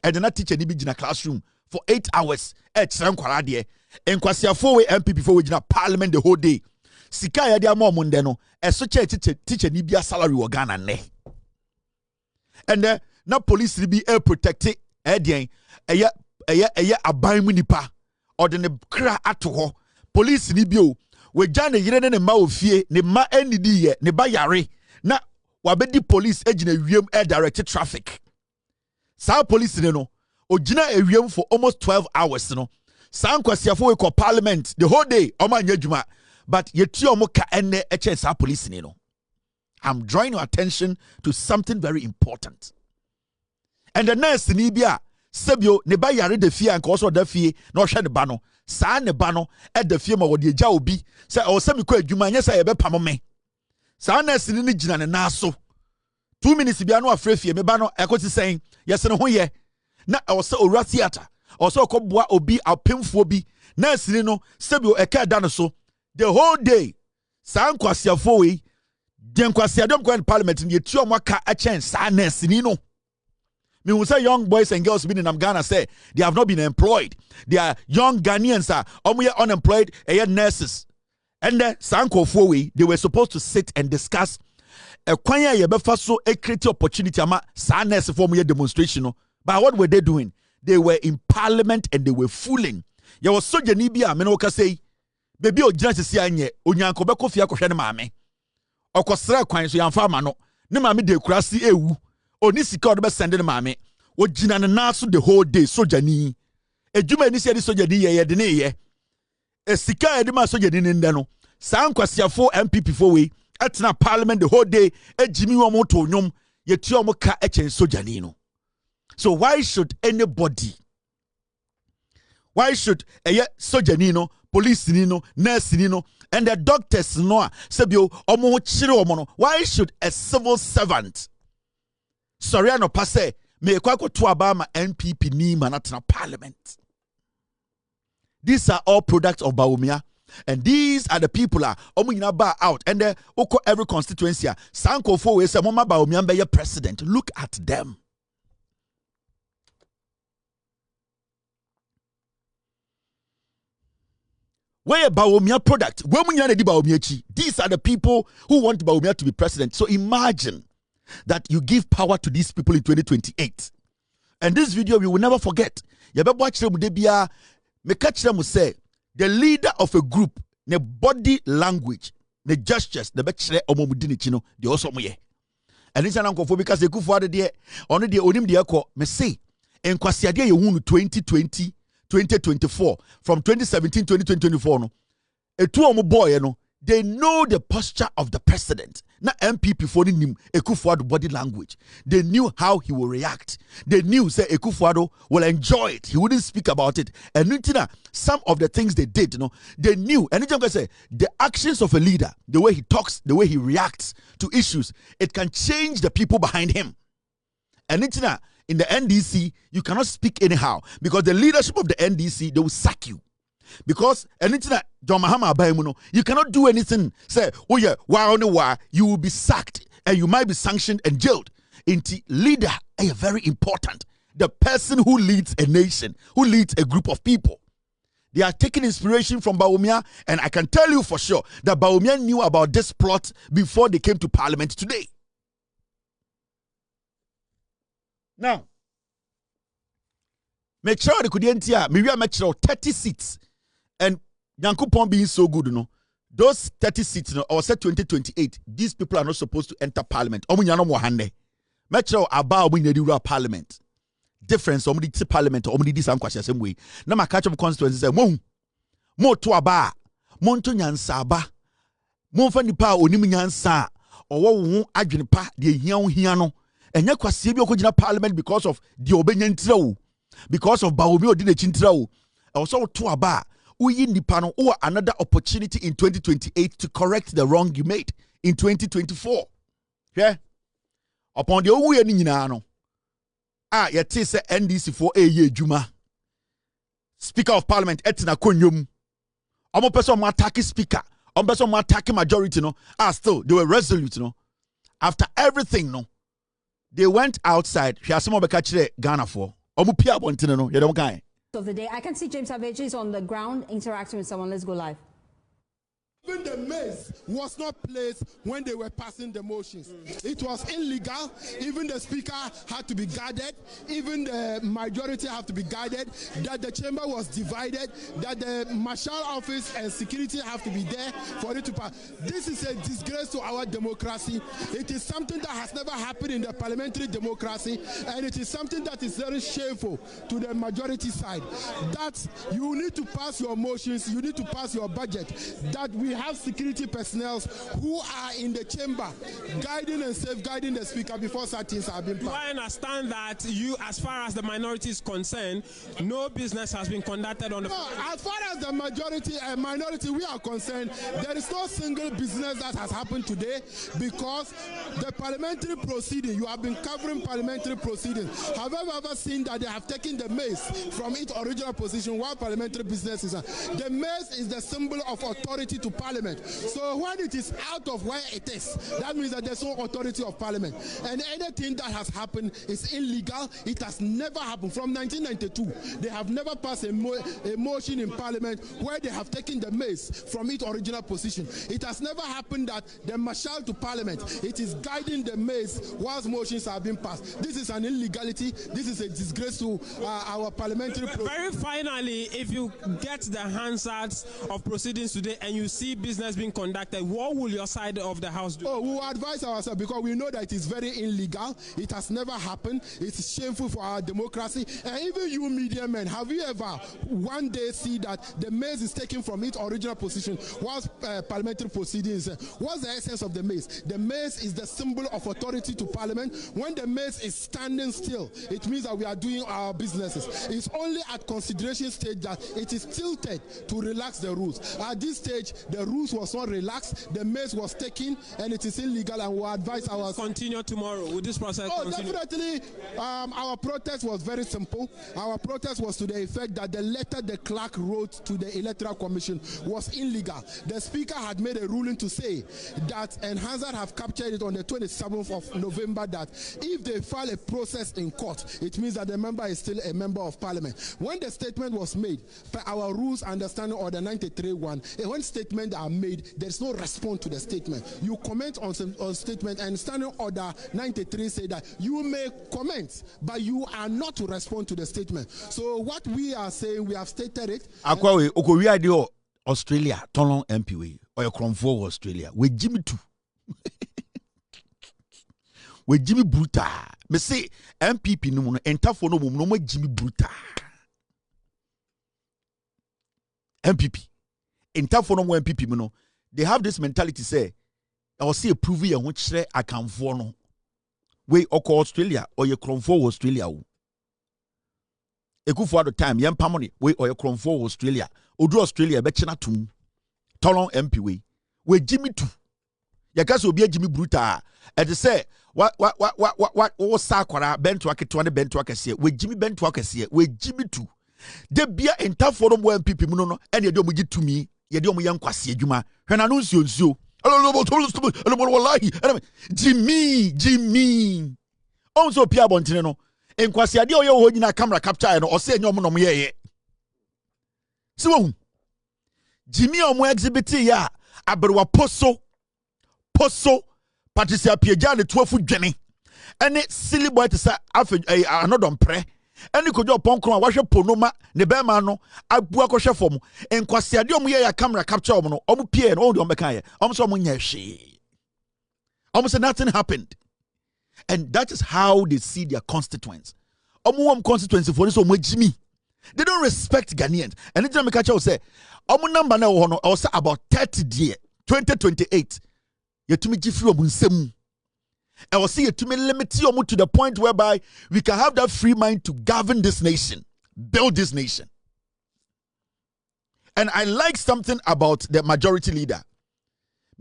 And then that teacher need be in a classroom for 8 hours. And Kwasia 4 MPP for which Parliament the whole day. Sika ya dia mo mundeno. And such a teacher need be a salary organ and ne. And then na police be protected. Edien aban munipa or the kra ato police ni bio we jane yire ne ma ofie ne ma enidi ye ne ba yare na wabedi police agina wiem directed traffic. Sa police no ogina ewiem for almost 12 hours no. San kwasiafo we call parliament the whole day oma nyadwuma but yeti omo ka enne eche sa police ni no. I'm drawing your attention to something very important. And the next ni bia sebio ne ba yare de fie anka also da fie na ohwe ne ba no saa ne ba no e da fie ma wo de agya obi se o se me ko adwuma nya sa ye be pam me saa next ni ni gina ne na so 2 minutes bia no afre fie me ba no ekoti sen yes ne ho ye na o se owura theater o se okoboa obi apemfo bi next ni no sebio eka da no so the whole day saa nkwasiafo we de nkwasiadom ko in parliament ni etu omaka a chen saa next ni no. Me will say young boys and girls in Ghana say they have not been employed. They are young Ghanaians are unemployed nurses. And then Sanko Fowe, they were supposed to sit and discuss a kwanya yebefa so a creative opportunity ama sa nurse for me demonstration. But what were they doing? They were in parliament and they were fooling. There was soja ni bia me no ka say baby o gina sisi anye onyanko be kofia kohwe ne maame. Okosra kwan so yamfa ma no. Ne maame de kurasi ewu. Oni sika o be send ne maame o gina ne naso the whole day soja ni ejuma ni se di soja ni ye de ne ye e sika e de ma soja ni nde no san kwasiafo MPP for we atena parliament the whole day ejimi wo mo to nyom ye tu o mo ka echen soja ni no. So why should anybody soja ni no police ni no nurse ni no and the doctors no sebio omo chire omo no why should a civil servant sorry no passe me kwako to abama NPP ni manatna parliament? These are all products of Baumia, and these are the people omunyina ba out and the oko every constituency sanko fo we say mama Baumia be your president. Look at them. Where Baumia product these are the people who want Baumia to be president. So imagine that you give power to these people in 2028. And this video we will never forget. You better watch them me catch them say the leader of a group, the body language, the gestures, the betre omomudini chino, the also moye. And this is an uncle because the kuffour de only the onim de ko me say en kwasiade ye hunu 2020 2024 from 2017 2024 no. Etu omo boy no. They know the posture of the president. Na MPP for him Ekufuado body language. They knew how he will react. They knew say Ekufuado will enjoy it. He wouldn't speak about it. And some of the things they did, they knew. And say the actions of a leader, the way he talks, the way he reacts to issues, it can change the people behind him. And in the NDC, you cannot speak anyhow because the leadership of the NDC, they will sack you. Because John Mahama you cannot do anything. Say, oh yeah, why you will be sacked and you might be sanctioned and jailed. Inti leader is very important. The person who leads a nation, who leads a group of people. They are taking inspiration from Bawumia, and I can tell you for sure that Bawumia knew about this plot before they came to parliament today. Now, make sure the Kudientia, Miria make sure 30 seats, and Yankupon being so good, you know, those 30 seats, you know, or say 2028, these people are not supposed to enter parliament. Omunyano Mohande. Make sure about when they do parliament. Difference omudi ti parliament omudi this ankwasya same way na maka chop constituency say mo to aba mo nto nyansa aba mo fa nipa onim nyansa owo wo adwene pa de hia no enya kwase bi okogina parliament because of the obenya ntira because of bawomi odi na chintira wo so to aba uyi nipa no or another opportunity in 2028 to correct the wrong you made in 2024 yeah upon the owu ye ni nyina no yeti se NDC for eye juma. Speaker of Parliament etina konyom. Omo person mo attack speaker. Omo person mo attack majority no. Still they were resolute no. After everything no, they went outside. Hwasemo beka kire Ghana for. Omo pia bontene no. Ye dem kan. Of the day, I can see James Appiagyei is on the ground interacting with someone. Let's go live. Even the mace was not placed when they were passing the motions. It was illegal. Even the speaker had to be guarded. Even the majority have to be guarded. That the chamber was divided. That the marshal office and security have to be there for it to pass. This is a disgrace to our democracy. It is something that has never happened in the parliamentary democracy, and it is something that is very shameful to the majority side. That you need to pass your motions, you need to pass your budget. That we have security personnel who are in the chamber guiding and safeguarding the speaker before such things have been passed. I understand that you, as far as the minority is concerned, no business has been conducted on the... No, as far as the majority and minority we are concerned, there is no single business that has happened today because the parliamentary proceeding, you have been covering parliamentary proceedings. Have you ever seen that they have taken the mace from its original position while parliamentary business is? The mace is the symbol of authority to parliament. So when it is out of where it is, that means that there's no authority of parliament. And anything that has happened is illegal. It has never happened. From 1992, they have never passed a motion in parliament where they have taken the mace from its original position. It has never happened that the marshal to parliament, it is guiding the mace whilst motions are being passed. This is an illegality. This is a disgrace to our parliamentary process. Very finally, if you get the Hansards of proceedings today and you see business being conducted, what will your side of the house do? Oh, we will advise ourselves because we know that it is very illegal. It has never happened. It's shameful for our democracy. And even you media men, have you ever one day see that the mace is taken from its original position whilst parliamentary proceedings? What's the essence of the mace? The mace is the symbol of authority to parliament. When the mace is standing still, it means that we are doing our businesses. It's only at consideration stage that it is tilted to relax the rules. At this stage, the rules was not relaxed, the mace was taken, and it is illegal, and we advise our... Continue tomorrow. Will this process continue? Definitely. Our protest was very simple. Our protest was to the effect that the letter the clerk wrote to the Electoral Commission was illegal. The speaker had made a ruling to say that, and Hansard have captured it on the 27th of November, that if they file a process in court, it means that the member is still a member of parliament. When the statement was made, per our rules understanding order 93.1, when statements are made, there's no response to the statement. You comment on statement, and standing order 93 say that you may comment, but you are not to respond to the statement. So what we are saying, we have stated it. Akwawe okowia de Australia tonlon MPA or your kronfo Australia we Jimmy too. We Jimmy Bruta. Me say MPP no entafo no mo Jimmy Bruta. MPP entafo no mo MPP no. They have this mentality say I will see a prove ye ho kire akanfo no. We oko Australia or your kronfo Australia o. Kuffour at the time yem pamoni we or your kronfo Australia. Odu Australia be china tum. Tolon MP we Jimmy too. Yakaso obi Jimmy Bruta. And they say what sakwara bento aketo ne bento akese we Jimmy bento akese we Jimmy too. De bia entafo no mo MPP mu no ene de omo gitumi ye de omo yankwase adwuma hwena no nsuonsuo Jimmy also pia bontene no enkwase ade oye ho nyina camera capture no o se enyo mo no mo ye So Jimmy omo exhibit ya aberwa poso Patricia Appiagyei the 12 dwene ene silly boy to say Annoh Dompre ene kojo ponkro a wahwe ponoma ne bema no abu akohwe fom enkwasiade omo ye ya camera capture omo no omo pie no omo beka ye omo so omo nya hwe omo say nothing happened. And that is how they see their constituents. Omo constituency for this omo Jimmy. They don't respect Ghanaians. And it's make will say omo number na wo no I say about 30 year 2028 yetumi gifri omo nsem. I will see yetumi limit omo to the point whereby we can have that free mind to govern this nation, build this nation. And I like something about the majority leader.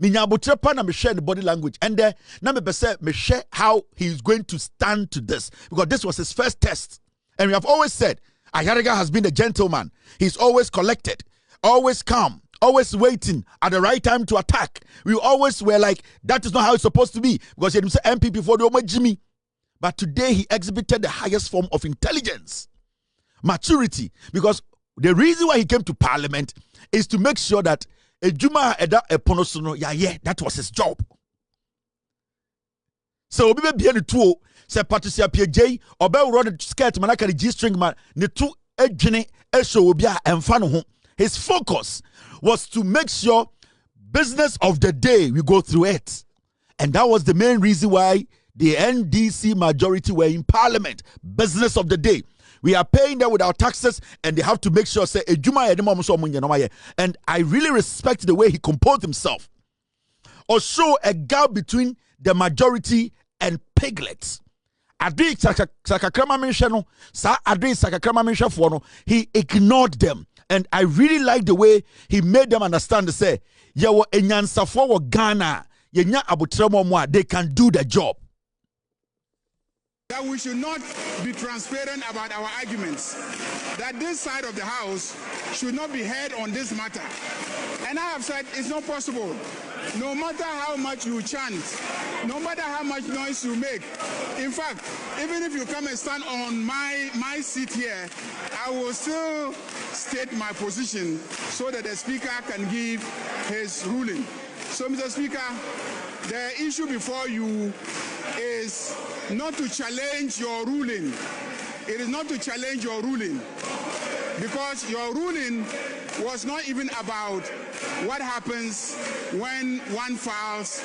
Minyabutrepa na me share the body language and na me say me share how he is going to stand to this, because this was his first test. And we have always said Ayariga has been a gentleman. He's always collected, always calm, always waiting at the right time to attack. We always were like, that is not how it's supposed to be, because he had said NPP for the Omo Jimmy. But today he exhibited the highest form of intelligence, maturity, because the reason why he came to parliament is to make sure that Ejuma eda eponosono yeah, that was his job. So obi be bia ne tuo se Patricia Appiagyei obe woro the skirt manaka the G-string man ne tu edwene ehso obi a emfa no ho. His focus was to make sure business of the day we go through it. And that was the main reason why the NDC majority were in parliament. Business of the day. We are paying them with our taxes, and they have to make sure say and I really respect the way he composed himself. Or show a gap between the majority and piglets. He ignored them, and I really like the way he made them understand to say, they can do the job. That we should not be transparent about our arguments, that this side of the house should not be heard on this matter. And I have said it's not possible. No matter how much you chant, no matter how much noise you make. In fact, even if you come and stand on my seat here, I will still state my position so that the speaker can give his ruling. So, Mr. Speaker, the issue before you is not to challenge your ruling. It is not to challenge your ruling, because your ruling was not even about what happens when one files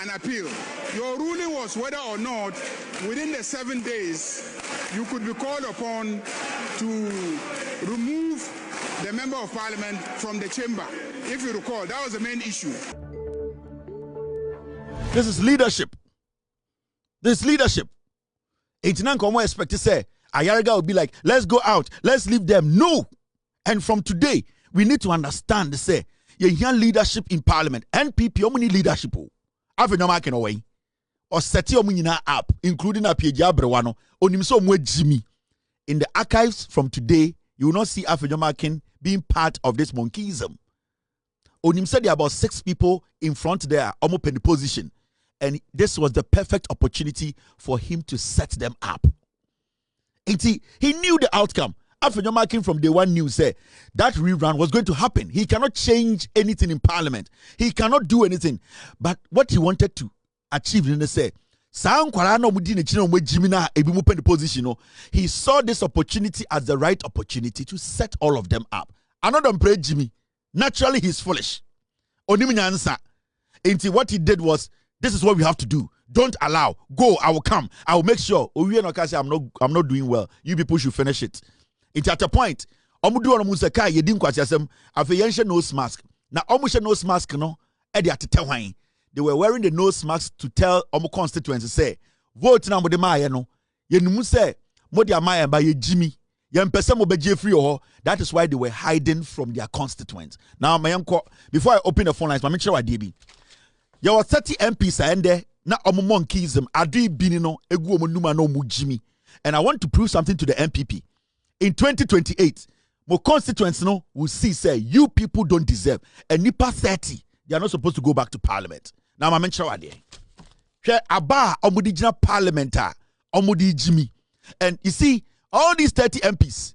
an appeal. Your ruling was whether or not within the 7 days you could be called upon to remove the member of parliament from the chamber. If you recall, that was the main issue. This is leadership. This leadership. 89 Komo expect to say Ayariga will be like, let's go out, let's leave them. No. And from today, we need to understand, say, you hear leadership in parliament. NPP, how many leadership? Have no marking away. Or set your up, including Appiagyei Brewano, Onimso Mwe Jimmy. In the archives from today, you will not see Appiagyei being part of this monkeyism. Onim said there are about 6 people in front there, almost in the position. And this was the perfect opportunity for him to set them up. And he knew the outcome. Appiagyei from day one knew say that rerun was going to happen. He cannot change anything in parliament. He cannot do anything. But what he wanted to achieve, he said, he saw this opportunity as the right opportunity to set all of them up. Annoh Dompre Jimmy, naturally he's foolish. Until what he did was, this is what we have to do. Don't allow. Go, I will come. I will make sure. I'm not doing well. You people should finish it. It's at a point. Nose mask. Now nose mask no. They were wearing the nose mask to tell constituents say, vote na mo de maya no. Yenumu say, mo de maya ba ye Jimmy. That is why they were hiding from their constituents. Now, before I open the phone lines, make sure I did. There were 30 MPs and there na monkeyism. Adi binino egu omonuma no mu Jimmy. And I want to prove something to the NPP. In 2028, my constituents no will see say you people don't deserve. And nipa 30, they are not supposed to go back to parliament. Now, I mention what there. Share aba omudijina parliamentar omudi Jimmy. And you see, all these 30 MPs,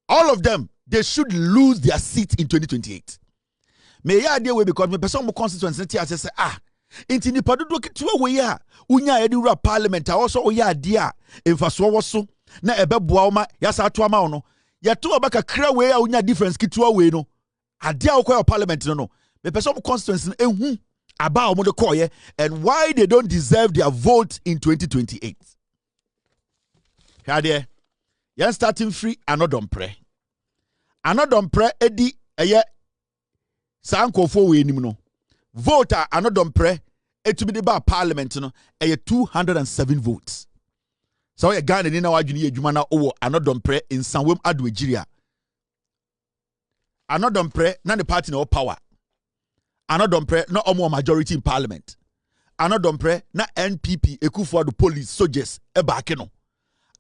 all of them, they should lose their seat in 2028. May ya idea we because me person mo constituency say inti nipa dodo ketewa we ya unya yedi wura parliament also we ya idea emfaso wo so na ebeboa wo ma yasa ato ama wo no yeto obaka kra we ya unya difference ketewa we no adea wo kwa parliament no me person mo constituency ehu aba wo de call and why they don't deserve their vote in 2028. Here yan starting free Annoh Dompre. Annoh Dompre edi eye sankofo we nim no vote Annoh Dompre etumi de ba parliament no eye 207 votes. So ye Ghana ni na wadwene adwuma na owo Annoh Dompre in Sanwem Adoagyiri. Annoh Dompre na the party no power. Annoh Dompre na omo majority in parliament. Annoh Dompre na NPP kuffour the police soldiers e back no.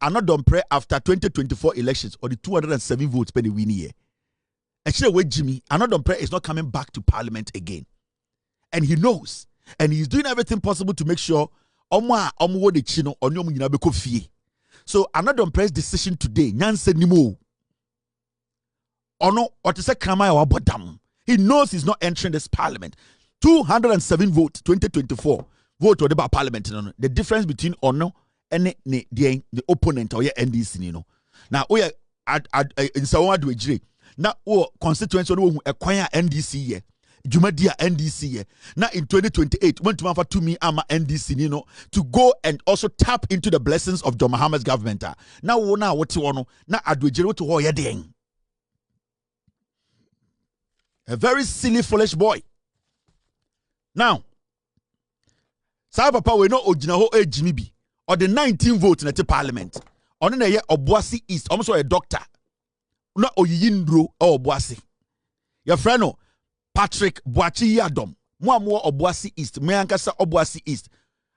Annoh Dompre after 2024 elections or the 207 votes per the win year. Actually, with Jimmy, Annoh Dompre is not coming back to parliament again. And he knows. And he's doing everything possible to make sure Onua the chino or no muna beko fie. So Annoh Dompre's decision today, Nyanse Nimo. Ono or to say Kramaya wa bodam. He knows he's not entering this parliament. 207 votes, 2024 vote or the parliament. The difference between Onua and the opponent or your NDC, you know. Now we are in Sanwem Adoagyiri. Now constituency no acquire NDC here. Jumadia NDC here. Now in 2028, went to man for 2 me ama NDC, you know, to go and also tap into the blessings of John Mahama's government. Now what you want now Adoagyiri to ho yedeng. A very silly, foolish boy. Now, Sa papa we no ojina ho ejimi bi. Or the 19 votes in the parliament. On the year Obuasi East, almost a doctor. No oyindro or Obuasi. Your friend no Patrick Boachi Yadom. More Obuasi East. Me ankasa Obuasi East.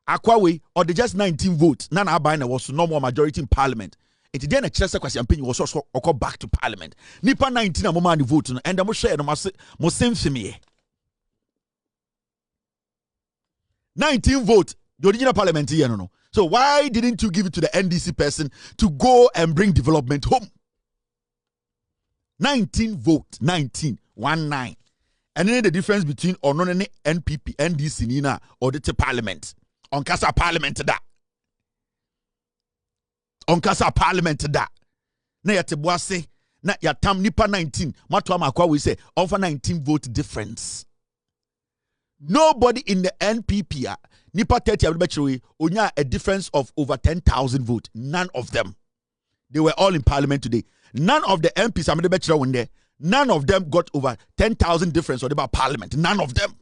Akwawe or the just 19 votes. Nana Abaina was no more majority in parliament. It then a chess question was also or back to parliament. Nipa 19 a moment vote and the share no same for me. 19 votes. The original parliament here no. So why didn't you give it to the NDC person to go and bring development home? 19 votes, 19, 1-9. And then the difference between Onua and NPP, NDC, Nina, or the parliament. On Casa Parliament da. On Casa Parliament da. Na yate boase, na yatam nipa 19. Matwa makwa we say, over 19 vote difference. Nobody in the NPP, nipa 30 onya a difference of over 10,000 votes. None of them. They were all in parliament today. None of the MPs I'm the one there. None of them got over 10,000 difference or about parliament. None of them.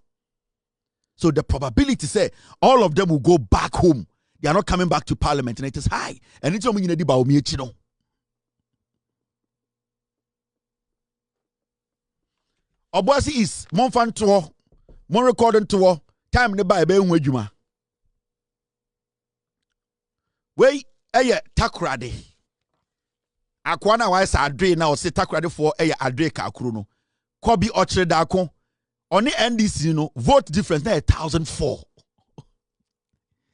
So the probability say all of them will go back home. They are not coming back to parliament, and it is high. And it's only about me, Obuasi is mon fan tour, mon recording tour. Time ne buy be unwejuma. Wey eye takrade. Akwana wa sa adre na o se takrade for eye adre ka akuru no. Kobi ochre da akon. Oni NDC no vote difference na 1,004.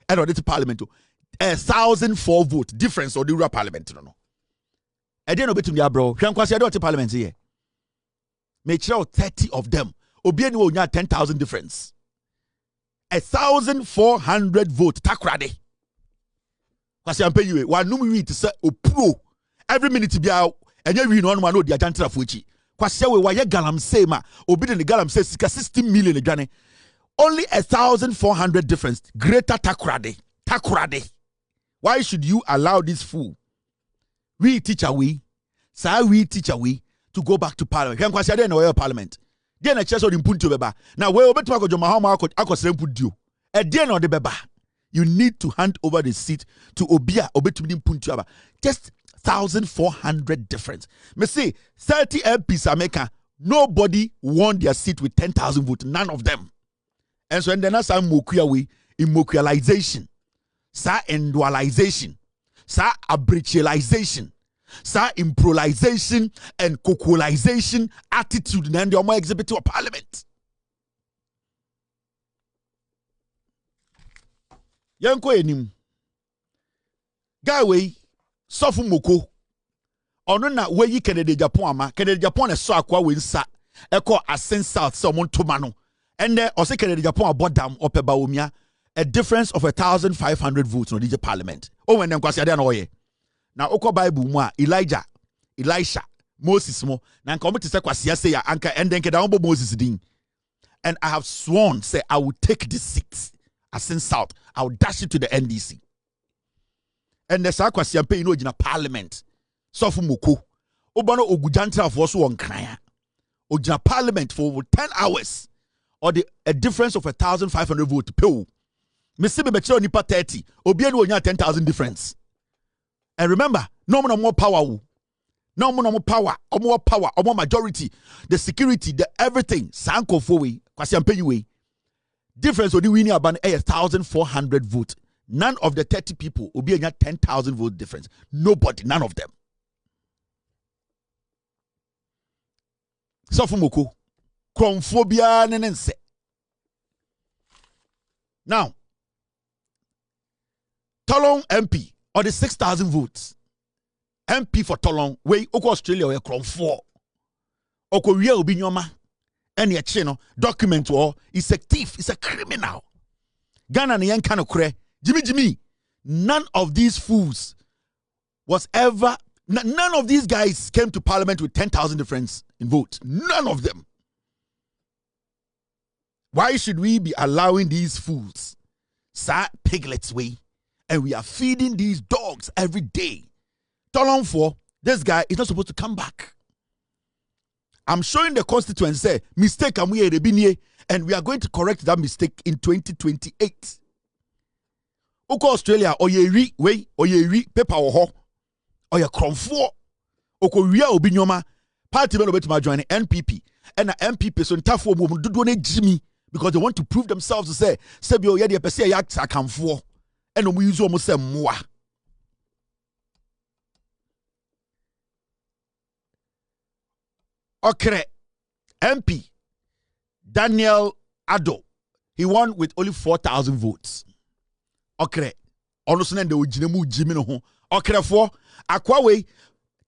And on the parliament 1,004 vote difference or the rural parliament no. E dey no betum dia bro. Hwankwase e dey on parliament here. Make sure 30 of them. Obi eni wo nya 10,000 difference. 1,400 vote takrade. Kwasi ampe yiwe wa num wi te se opro every minute bia enye wi no no no dia jantra fo echi. Kwasi we wa ye galamsey ma obi de ne galamsey sika 60 million adwane. Only 1,400 difference. Greater takrade. Takrade. Why should you allow this fool? We teacher we. Sa we teacher we to go back to parliament. Can kwasi dey no parliament. Dey na chese odi mpuntu beba. Na we obetuma ko joma ha akosere mpudio. E dey no de beba. You need to hand over the seat to Obia obetumi mpuntu aba. Just 1,400 difference. Me say 30 MPs America. Nobody won their seat with 10,000 votes. None of them. And so, and then as I'm immokualization, sa indualization, sa abrichalization, sa improvisation and cocoalization attitude, and the more exhibit to a parliament. Yanko enim. Gawe, sofu moko. ono na weyi Kennedy Japan ama Kennedy Japan so akwa we nsa eko Asen South so mon toma no ende o se Kennedy Japan abodam opeba omia a difference of 1,500 votes no DJ Parliament o when dem kwase ade na oye na okọ Bible mu a Elijah Elisha Moses mo na nka omo te se kwase ase ya anka ende nke da ombo Moses din and I have sworn say I will take this seat Asen South I will dash it to the NDC and the sa kwase ampe no gina Parliament Sofu Moko Obano Ogujantra for so on Kraya Ojina Parliament for over 10 hours or a difference of 1,500 votes pew. Missy Becho Nipa 30 Obiano 10,000 difference. And remember, no more power. No more power, or more power, or more majority, the security, the everything, Sanko Fowe, Kwasiampe difference will win about 1,400 votes. None of the 30 people will be a 10,000 vote difference. Nobody, none of them. Sofumoko, Chromphobia nenense. Now, Tolong MP or the 6,000 votes. MP for Tolong, way Oko Australia or Chromphobia. Oko real binyoma. Any channel document or is a thief, is a criminal. Ghana and Yankano Kre, Jimmy. None of these fools was ever. None of these guys came to Parliament with 10,000 difference in votes. None of them. Why should we be allowing these fools, sad piglets way, and we are feeding these dogs every day? Tolong for this guy is not supposed to come back. I'm showing the constituents say mistake and we are going to correct that mistake in 2028. Oko Australia oyeri paper ho. Oya kronfo okoria obinyoma party men obetuma join NPP and NPP so ntafo mo dodo na jimi because they want to prove themselves to say sebio ye de pese ya akamfo and omo use omo se moa okre MP Daniel Ado he won with only 4,000 votes okre ono so na de ogine mu jimi no ho okre for Akwawe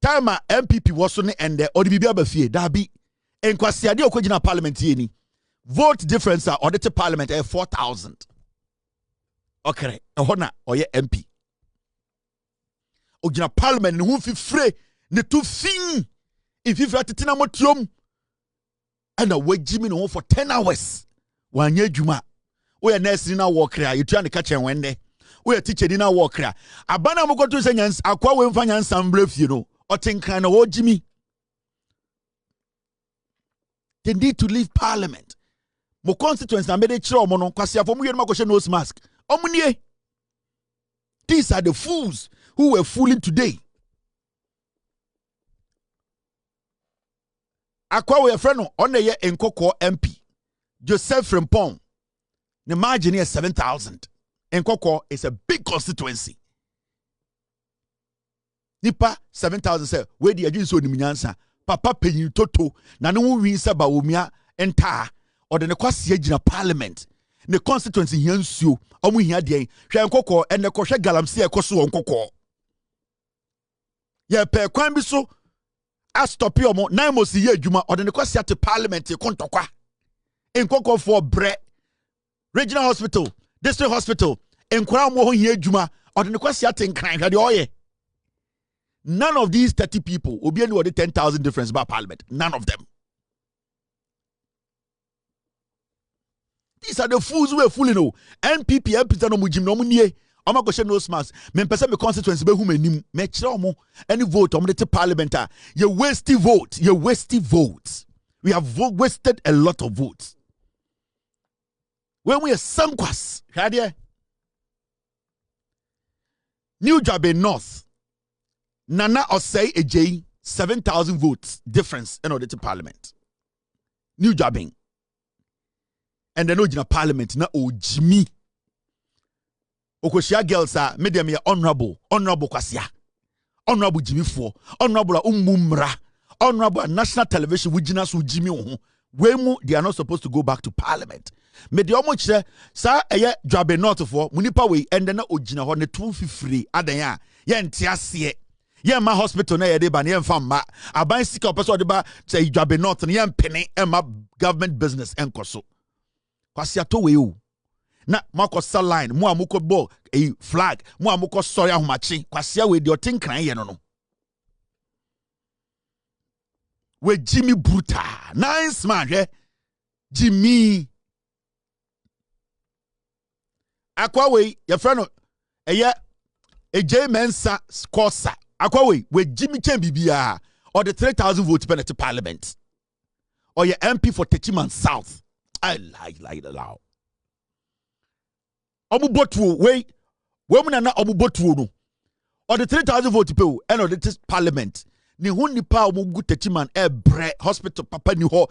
time MPP was on and the Odibia Bafie Dabi and Kwasiadi Okojina Parliament yeni vote difference are audited Parliament 4,000. Okay, Hona or ye MP. Ojina Parliament no fi free ne tu fin if you tina motium and a wait Jimmy no for 10 hours. 1 year juma. We are nursing now walk here. You trying to catch a Wednesday. We are teaching in our work here. Abana mo go to say nyans akwa we mfa nyansam bref you know. Otinkan na wo Jimmy. They need to leave Parliament. Mo constituents na made chiro mo no kwase afo mo yenu makoshe nose mask. Omunie. These are the fools who were fooling today. Akwa we friend no on ye Nkoko MP. Joseph Frimpong. The margin is 7,000. Nkoko is a big constituency. Nipa 7,000 say where the agent so nimunyansa papa penyin toto na no wi nsa ba omia enta or the kwase agina Parliament the constituency hiansuo omu hia de hwe Nkoko ene kohwe galamse ekoso Nkoko ye pe kwan bi so a stop yomo na mo si ye adwuma or the kwase at Parliament kontokwa Nkoko for bre regional hospital district hospital enkwara mo ho hia adwuma or the kwase at nkran hwe de oye. None of these 30 people will be any 10,000 difference about Parliament. None of them. These are the fools who are fooling. NPP, MPs, no mujim no munye. Oma go share no smarts. Men person me constituency be who menim. Me chira omo any vote omo the Parliament. You wasted vote. You wasted votes. We have wasted a lot of votes. When we are some kwas, New Jabe North. Nana Appiagyei 7,000 votes difference in order to Parliament. New Jabbing. And then original Parliament na Ojimi. Okoshia girls are medium honorable Kwasia. Honorable Jimmy for honorable Umumra. Honorable National Television Wujina su Jimmy Ohu. Wemu they are not supposed to go back to Parliament. Medium say sa eye Jabe not for munipa we and then original ho ne 250 adanya. Ye ntiasie. Yen ma hospital na yede ba na yen fa ma. Aban sika opeso de ba say Idwabe North na yen pene ma government business enkoso. Kwasi ato we o. Na mako line mo amuko bo flag mo amuko sorry ahomachi kwasi we de otin kran ye no. We Jimmy Bruta. Nice man, yeah. Jimmy. Akwawe, your friend, J Mensa Scorsa. Akwawe, we Jimmy Chembibia, or the 3,000 votes penalty parliament, or your MP for Techiman South. I like the law. Omubotu, wait, women are not Omubotu, or the 3,000 votes people, and or the parliament. Ni huni pa omugu Techiman bre hospital papa ni ho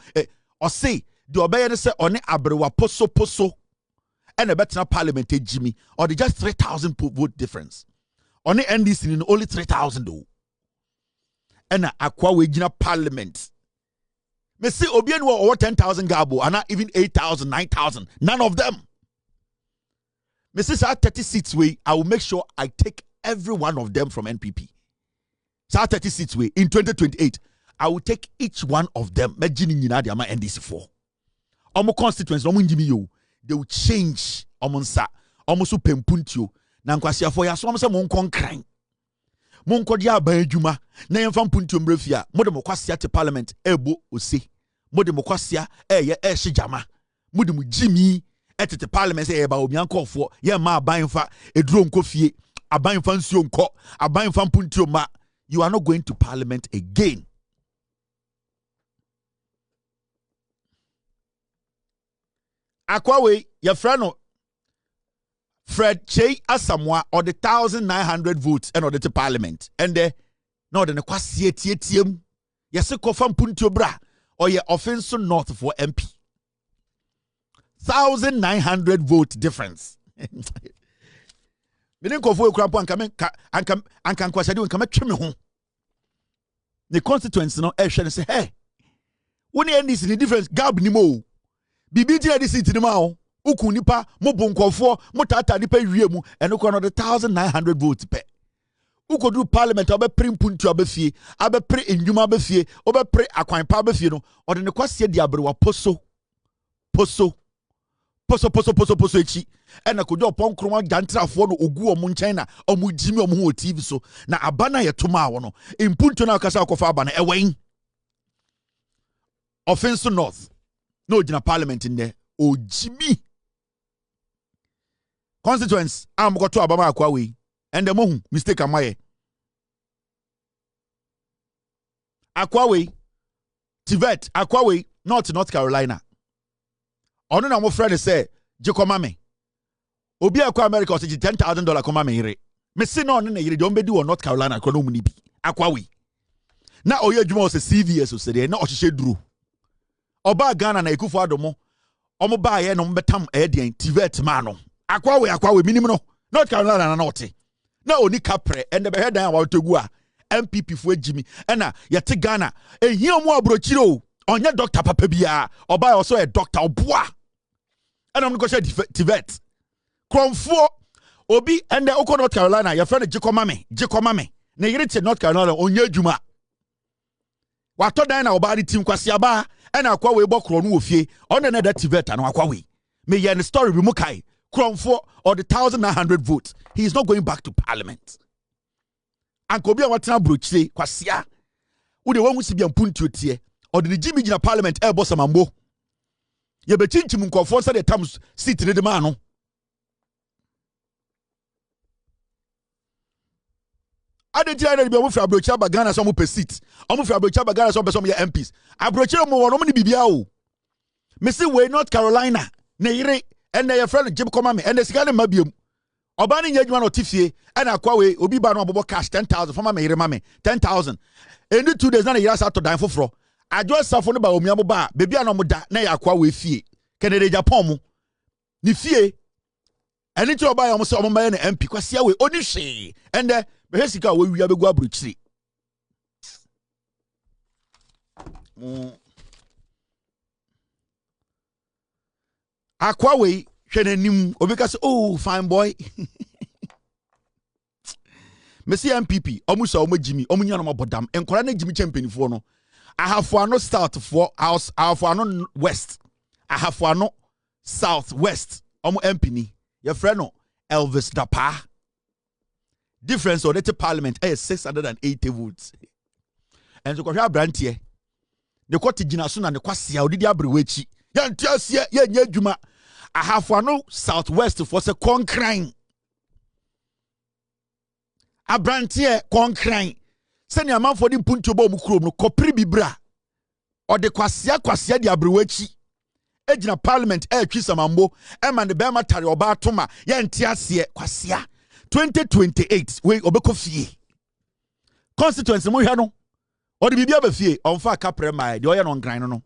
or say the obey say on abrewa poso and a better parliament Jimmy or the just 3,000 vote difference. On the NDC in only 3,000 though. And akwa wejina parliament. Me see obian wa over 10,000 gabo and not even 8,000, 9,000. None of them. Me see 30 seats way, I will make sure I take every one of them from NPP. 30 seats way in 2028. I will take each one of them. NDC for. Omo constituency, omo njimi yo. They will change omonsa. Omo su pempuntio. Na nkwasi for ya so omo se mon konkran. Mon kodi aban adwuma. Na yemfa mpuntio mbrefia. Mode mo kwasi ate parliament ebo ose. Mode mo kwasi ye hijama. Mode mo jimi etete parliament se eba obi ankofo. Ye ma aban fa eduro nkofie. Aban fa nsuo nko. Aban fa mpuntio ma. You are not going to parliament again. Akwawe, your friend Fred Che Asamoah or the 1,900 votes and order to parliament. And no, then kwasi etiem. Yes, kofam puntio bra or your offense north for MP. 1,900 vote difference. The constituency no and say, hey, when you this in the difference, gab ni mo. BBG this in the mao, uku nipa, mo bonkofo, mo tata nipa wiemu, and uko another 1,900 votes pe. Uko do parliament, obe pre mpuntu abefie, abe pre enjuma abefie, obe pre akwanpa abefie no, or the kwasi diabrewa poso echi. And I could do upon Kroma Gantra for no Ugu or Munchina or Mujimi or Mu TV so. Na abana ya tomorrow in Puntuna Casa Kofabana away. Offense to North. No Jina Parliament in there. Oh Jimmy. Constituents, I'm got to Abama Akwawi. And the moon mistake Amaye. Akwawi, Tibet, Akwawi, North Carolina. Ono na mo friend say, Jekomame. Obi akwa America o say $10,000 koma me yire. Me say no na yire de on bedi wo North Carolina ko no mu ni bi. Akwa we. Na oye adwuma o say CVS o say de na o hihye duru. Oba Ghana na Kuffour adomo. Omo ba ye no betam e de Tibet ma no. Akwa we minim no. North Carolina na ote. Na oni kapre and the behead dan wa togu a NPP fo agimi. Na yete Ghana ehia omo abrochire o. Onye doctor papa bia. Oba also a doctor oboa. And I'm going to say Tibet. Kuffour Obi and the Oko North Carolina, your friend Jekomame. Ne yirite North Carolina onye juma. Wato dan na obadi team kwasi aba and akwa we bo kro no ofie. On the net Tibet and akwa we. Me ye the story bi mukai. Kuffour or the 1,900 votes. He is not going back to parliament. Anko bi watena brochire kwasia. Wo de won si bi ampuntu tie. Or the Jimmy Jina parliament e boss mambo. Ye be chinchim Kuffour say the terms seat ne de ma no. Ade ti na bi omo fra abrochi abagana so mo pe seat. Omo fra abrochi abagana so be so mo MPs. Abrochi mo wono mo ni bibia o. Me say we North Carolina na yire and your friend Jim Komame and the sigane mabiem. Oba ni nyadwuma no tifie and akwa we obi ba no obobo cash 10,000 for me yire mame 10,000. And 2 days na yira sa to dan foforo. Adwo safo no ba omiamo ba bebia no mo da na yakwa we fie. Kenede Japan mu. Ni fie. Eni ti oba ya mo se omo ma na MP kwasia we oni hwe. And behesika we wi abegu abrochiri. Akwa we hwe nanim obi ka se oh fine boy. Messi NPP, omusa omujimi, omunya no mabodam. Enkora na jimi champion for no. Ahafuano south for house, ahafuano west. Ahafuano south west. Omu MP ni. Your friend no Elvis Dapa. Difference on the parliament is 680 votes. And so kwa brantie. The kwati jinaso na ne kwasia odidi abrewechi. Ya ntiasie ya nya dwuma. Ahafuano southwest for se konkran. Abrantie konkran. Seni amanfo di punto bo mu krom no kopri bibra. O de kwasia di abrewechi. Ejina parliament twi samambo e man de bema tare oba atoma ye ntiasie kwasia 2028 we obeko fie. Constituency mo hwa no. O de bibia ba fie onfa kapre mai de oye no ngran no.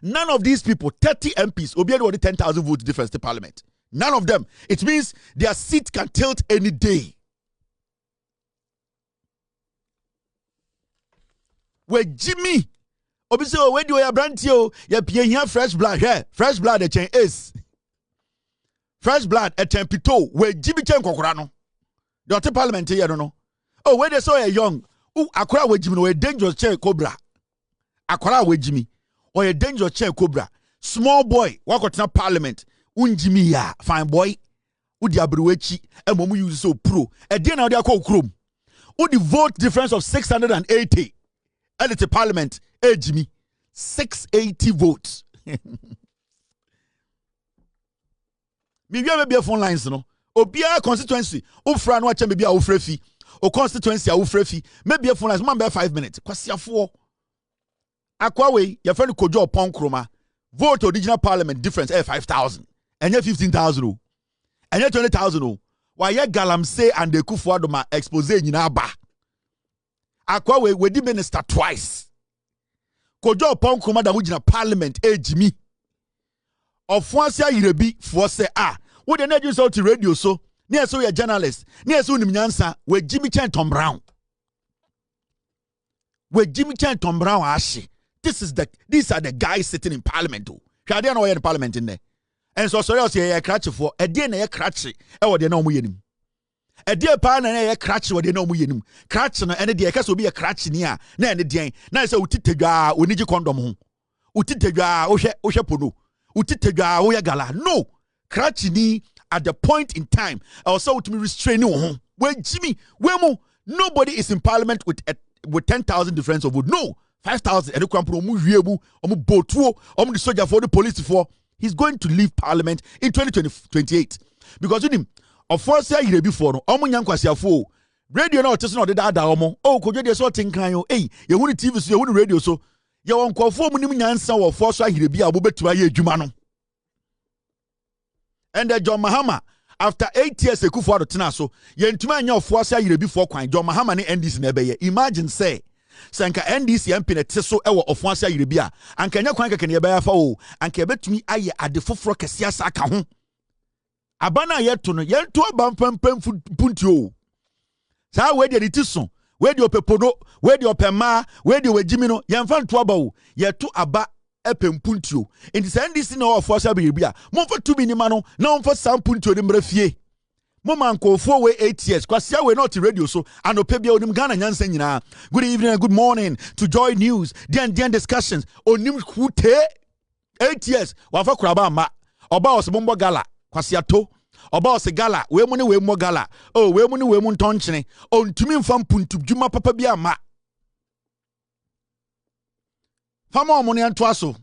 None of these people, 30 MPs, will be able to 10,000 votes difference to parliament. None of them. It means their seat can tilt any day. Where Jimmy, obviously, where do you have brand you? You're paying here fresh blood here. Fresh blood, a chain is. Fresh blood, a chain pito, where Jimmy Chen Kokorano. The parliament here, I don't know. Oh, where they saw a young, oh, Akra with Jimmy, a dangerous chair cobra. Akra with Jimmy. Or a dangerous chair cobra. Small boy, walk out in parliament. Unjimi ya, fine boy. Udi abruwechi, and momu use so pro. A day now they are called chrome. Udi vote difference of 680. And it's a parliament. Hey Jimmy, 680 votes. Me be a phone lines no. Obia constituency. Ufra no acha me be a ufrefi. O constituency a ufrefi. Maybe a phone lines man be 5 minutes. Kwasi afo. Akwawe, your friend Kojo Pon Kroma, vote original parliament difference 5,000. And yet 15,000. And yet 20,000. Why ye galamse and the kuffour do ma expose in ba. Akwawe, we di minister twice. Kojo Pon Kroma da original parliament Jimmy. Of once ya yirebi for say what the news out to radio so near so your journalist, near so Nyansa, where Jimmy Chen Tom Brown. Where Jimmy Chen Tom Brown ashi. These are the guys sitting in parliament too. Shall they know in parliament in there? And so sorry, I say a cratchy for a dear na cratchy. What they know we him. A dear pan and a cratchy what they know we him. Cratch and any dear cast will be a cratchy near. Nay, the day. Nice utitega, we need your condom. Utitega, Oshapuno. Utitega, Oyagala. No. Cratchy ni at the point in time. Also to be restraining. Where Jimmy, where nobody is in parliament with 10,000 difference of vote. No. 5,000 and the soldier for the police for he's going to leave parliament in 2028 because with him of course year before no radio now just not the dada oh kojo dey so tin kan yo eh you won TV so you won radio so you won kwafo mu nim nyansa wo for so ahire bi abobetua ye adwuma no and John Mahama after 8 years kuffour tena so ye ntuma anya of course ahire bi for kwan John Mahama ne NDC na be imagine say Sanka NDC MP ne teso ewo ofuanse ayirebia anka nya kwan keke ne be yafa o anka betumi aye ade foforo kese asa aka ho abana yeto no yento abampam puntio sa we de tison we de opepono we de opema we de wajimi no yemfa nto aba o yeto aba epempuntio enti sa NDC na ofuanse ayirebia momfa tumi ni ma no na momfa sampuntio ni mrafie Momanko 4 way 8 years. Kwasia we not radio so anopebia onim Ghana nyansa nyina. Good evening and good morning to Joy News. Dian discussions onim hute 8 years. Wafa kuraba ma. Oba osebombo gala. Kwasia to. Oba ose gala. We mu ne we mo gala. Oh we mu ne we mu ntonchene. Ontumi mfam puntu djuma papa bia ma. Fama omoni anto aso.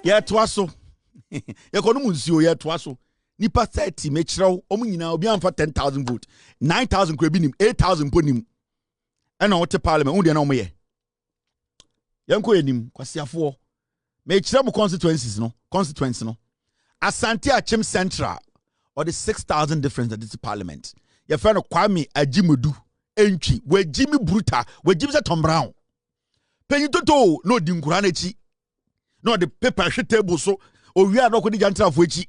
Yeah, twaso. Ya kono munzio ya twaso. Nipa 30 mechiraw omu nyina obi amfa 10,000 vote. 9,000 kwebi nim, 8,000 ponim. Ena wote parliament unde na omoye. Yanko enim kwasiafo. Mechira mu constituencies no, constituency no. Asante Achim Central or the 6,000 difference at this parliament. Your friend Kwame Ajimudu entry where Jimmy Bruta where Jimmy Tom Brown. Penny toto no dinkurane chi. No the paper table so owia no ko di jantrafo echi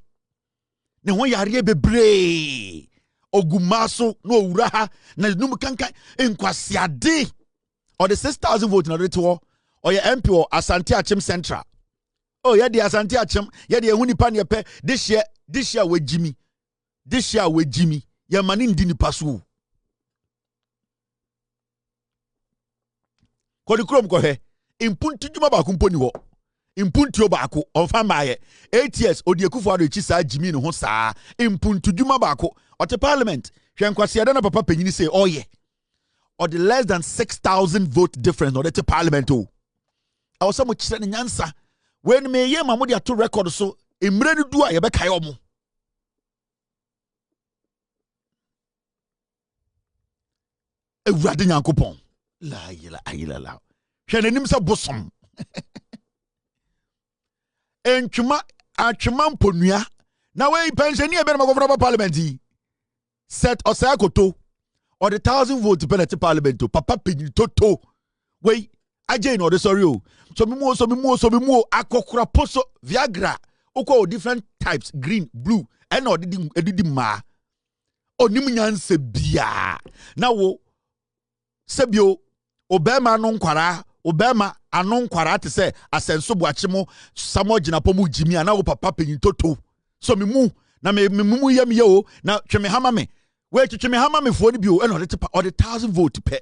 ne ho yare bebre ogumaso no owura ha na num kankan enkwasiade or the 6,000 vote na reto or your MP or Asante Achim Central. Oh yeah, the Asante Achim, yeah the ehuni ne pe this year with Jimmy. This year with Jimmy. Ya manin dini pasu. Ko di krom ko he. Impuntu juma ba kumponi ho. Impuntu ba ko onfa maaye. 8 years odi kuffour echi saa Jimmy no ho saa. Impuntu juma ba ko. Ote parliament. Hwe nkwase ada na papa panyini say oh yeah. Or the less than 6,000 vote difference no the parliament oh. I was so much nyansa. When me ye mamudi ato record so emre ni du a ye be kai omo. Ewurade nyankopon. La yela ayela la. Hwe nanim se bosom. Entwuma atwuma mponua. Na we pensioner be na magofra parliament yi. Set osakoto. Or the 1,000 votes penalty parliament to papa pin toto. Wait, Apiagyei no the sorry. So me mo akokura poso Viagra. Oko different types, green, blue, and or did ma. Onim nyanse bia. Na wo sebio obema no nkwara, obema anon nkwara te se asenso boachemo samo ginapo mu jimi na wo papa pin toto. So me mu na me mu yam ye o na tweme hama me. Wait to me hama me for the bio and or the 1,000 vote pe.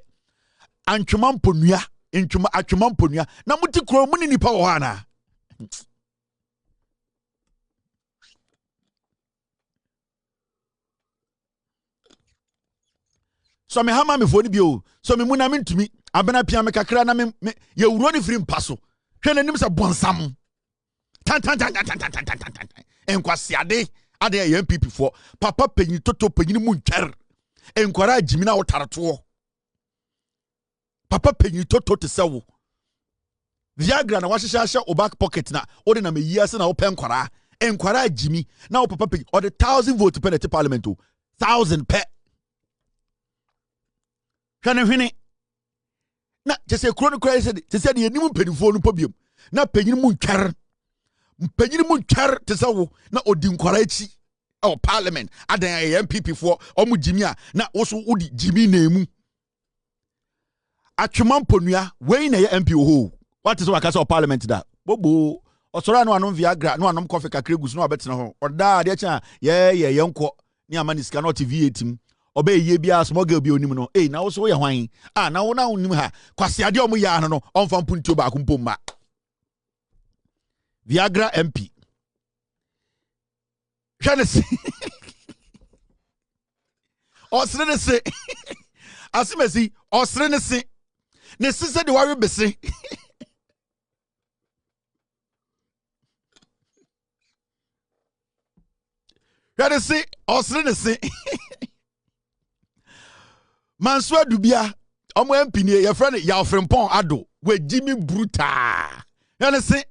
Antwuma mponua, entwuma atwuma mponua. Na muti kro mu ni nipa wo ana. So me hama me for the bio. So me mu na mentumi abena pia me kakra na me ye wuro ni firi mpaso. Hwe na nim se bonsam. Tan. Enkwasiade ade ya NPP for papa penyi toto penyi mu ntwer enkwara Jimmy na wotareto papa penyi toto te sewo Viagra na wahyehyehye o back pocket na ode na meyi ase na wo penkwara enkwara Jimmy na wo papa penyi or the 1,000 vote penalty parliament 1,000 pe hwene na jese kroni kra se de enim penifo no pobiem na penyi mu ntwer mpanyin mu ntwar te sawo na odi nkwara echi o parliament adan ya NPP for omu Jimmy a na wo so odi Jimmy na emu atwema mponua wei na ya MP ho what is wakasa o parliament da bobo osoro no anom Viagra no anom coffee kakra gusu no abetena ho oda de cha ye yenko ni amani sika no TV etim oba ye bia small girl bi onim no na wo so ye hwan na wo na onim ha kwase ade omu ya no onfa mpuntuo ba kumpomma Viagra MP. Janesi. Osrenese. Asimesi osrenese. Ne sise de wari bese. Janesi osrenese. Manswa dubia omo MP ne ye friend ya ofrempon ado we Jimmy bruta. Janesi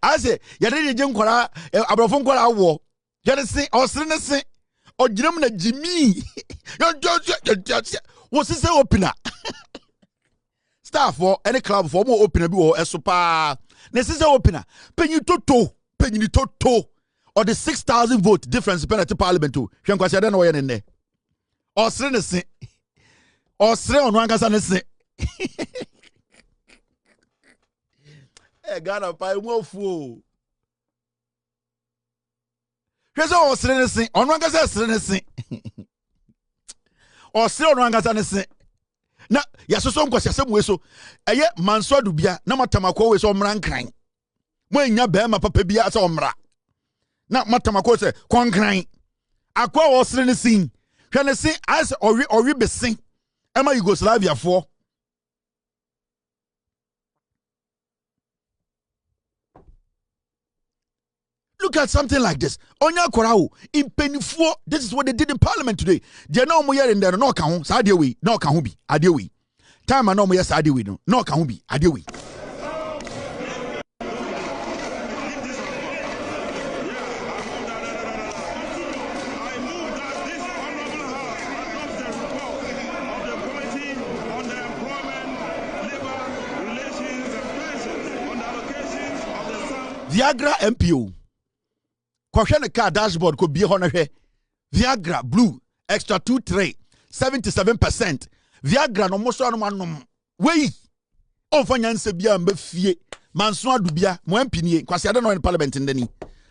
I say, Yaddy Junkwara, Abrafon Kwara war. Janesi, Osrenese, or Jimmy Jimmy. What's this opener? Staff for any club for more opener or a super necessary opener. Penny toto, or the 6,000 vote difference penalty parliament to Shankwasi, I don't know where in there. Osrenese, Osre on Rangasanese. Ghana pa mofu. Hwese o srenese, onu angasa srenese. O sre onu angasa nese. Na yasoso nkwase asem we so. Eye manso adubia na matamako we so omra nkran. Mo anya be ma papa bia asa omra. Na matamako se konkran. Akwa o srenese. Hwenese as ori besen. Ema Yugoslavia for look at something like this. Onya Korao in Penifo. This is what they did in Parliament today. They no more in there. No can Sadewi. No can be Adewi. Time I no more Sadewi. No can be Adewi. Viagra MPO. Question car dashboard could be on Viagra blue extra 2 tray 77%. Viagra no most one way. On finance bia mbefie manso adubia mo MPnie kwasi ade no in parliament ndani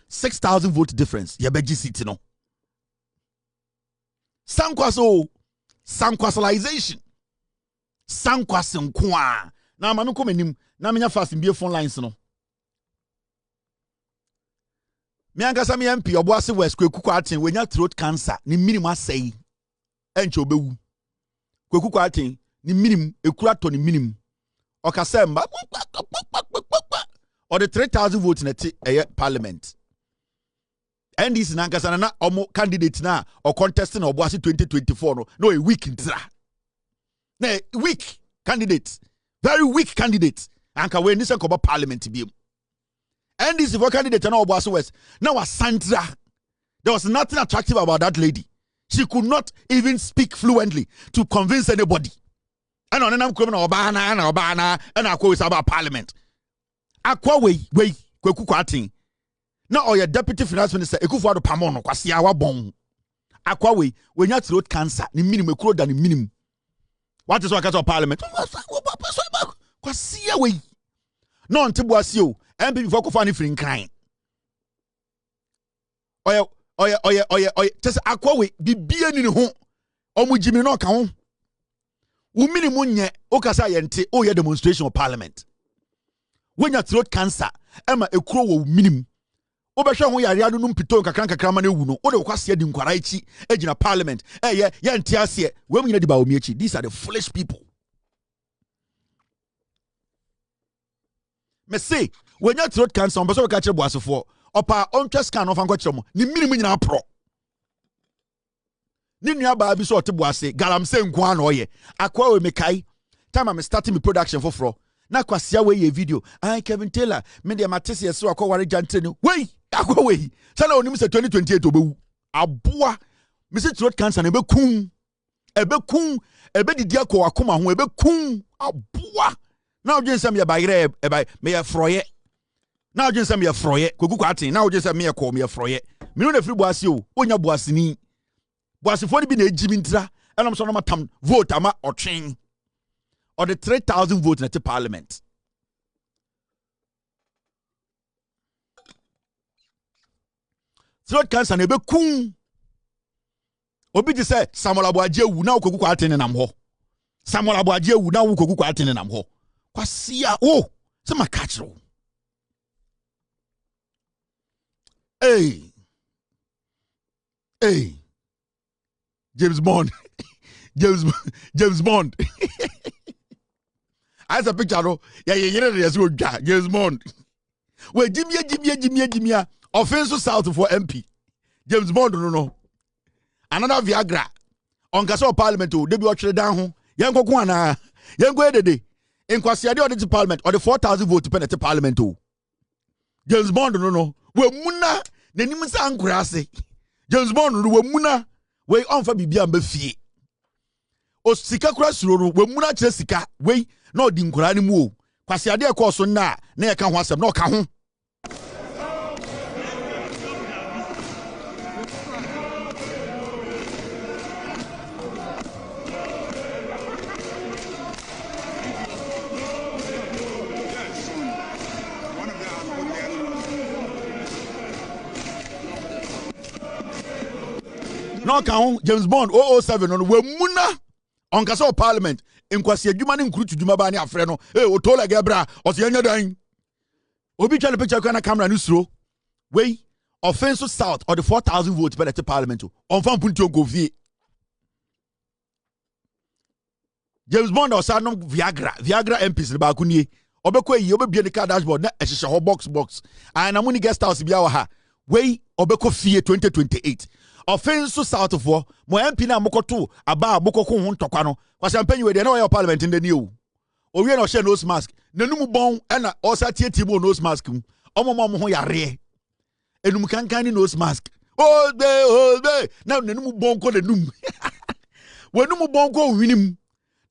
6,000 vote difference ye beji seat no. Sankwasalization. Sankwas nkwa. Na manu komenim na menya fast mbie phone lines no. Me ankasa me MP Obuasi West Kwekuku Aten wenya throat cancer ni minimum asai. Enche obewu. Kwekuku Aten ni minimum ekura to ni minimum. Okasemba or the 3,000 votes in a parliament. And this nankasa na omo candidate na or contesting Obuasi 2024 no a weak intra. Na weak candidate. Very weak candidate. Anka we ni se ko parliament bi. And this for candidate na Obuasi West. Now a Sandra. There was nothing attractive about that lady. She could not even speak fluently to convince anybody. And on them coming Obana and I is about parliament. Akwa we Kwekuku Aten. Now or your deputy finance minister Ekufuado Pamono kwasi awa bon. Akwa we when you throat cancer ni minimum ekuro than the minimum. What is what of parliament? Kwasi we. No ntibuasi o. NPP for kufani free crying. Oya. Just akwa we bibia ni ho. Omu jimi no ka ho. Umini munye okasa yente o ye demonstration of parliament. When you throat cancer, ema ekuro wo minimum. Obehwe ho yare anu num pito kakran ma na ewu no. O de kwase di nkwara ichi ejina parliament. Ye ntia ase we mu nyina di ba omi echi. These are the foolish people. Me say when you throat cancer on person ka kire boasefo opa on scan of anko kire mo ni minimum nyina pro. Ni nua ba bi so oteboase galamse nko an oye akwa we mekai time I'm starting my production for na kwasia we ye video Kevin Taylor me de matese yeso akwa ware jantre ni we akwa we sana onim se 2028 obewu aboa me se throat cancer na ebekun ebedidi akwa akoma ho ebekun aboa na odwen sam ye bayire me ye froye na odwen sam ye froye Kwekuku Aten na odwen sam me ye ko me ye froye me no na firi boase o onya boaseni boasefo ni bi na ejimi ntra enom so no matam vote ama otwen or the 3,000 votes in the parliament. Throat cancer nebe kun. Obi di say Samuel Appiagyei wu na Kwekuku Aten nam ho. Samuel Appiagyei wu na Kwekuku Aten nam ho. Kwasia o se makachro. Hey. James Bond. James Bond. As a picture, James Bond. Well, Jimmy, offensive south for MP. James Bond, no. Another Viagra. On Castle Parliament, they be watching down. Young Kwana, young go de. In Kwasiadi or the Parliament, or the 4,000 votes to the Parliament. James Bond, no. We Muna, the Nimus Ankrasi. James Bond, we Muna, we on for Bibian Befi. O sika kura suro we muna kire sika we na odi nkura ni mu o kwase ade e so na e ka ho asem na o ka ho no ka ho James Bond 007 no we muna on Castle Parliament in kwasi adwuma ne nkuru tudwuma ba ne afre no o tola gebra o se yanya dan obi twa le picture kwa na camera no suro we offensive south or the 4,000 votes by the parliament on fan punti go vie James Bond or sanom Viagra MPs ba kunie obekọ yi obebie ne car dashboard na ehihye ho box and amuni guest house bia wa ha we obekọ fie 2028 offensive south for mo MP na mokoto aba abokoko ho ntokwa no kwase mpanyi we de na we parliament ndani o owie na o share nose mask nanum bon na o sa tie bo nose mask omomom ho yare enum kankan ni nose mask be na nanum bon ko nanum wenum bon ko winim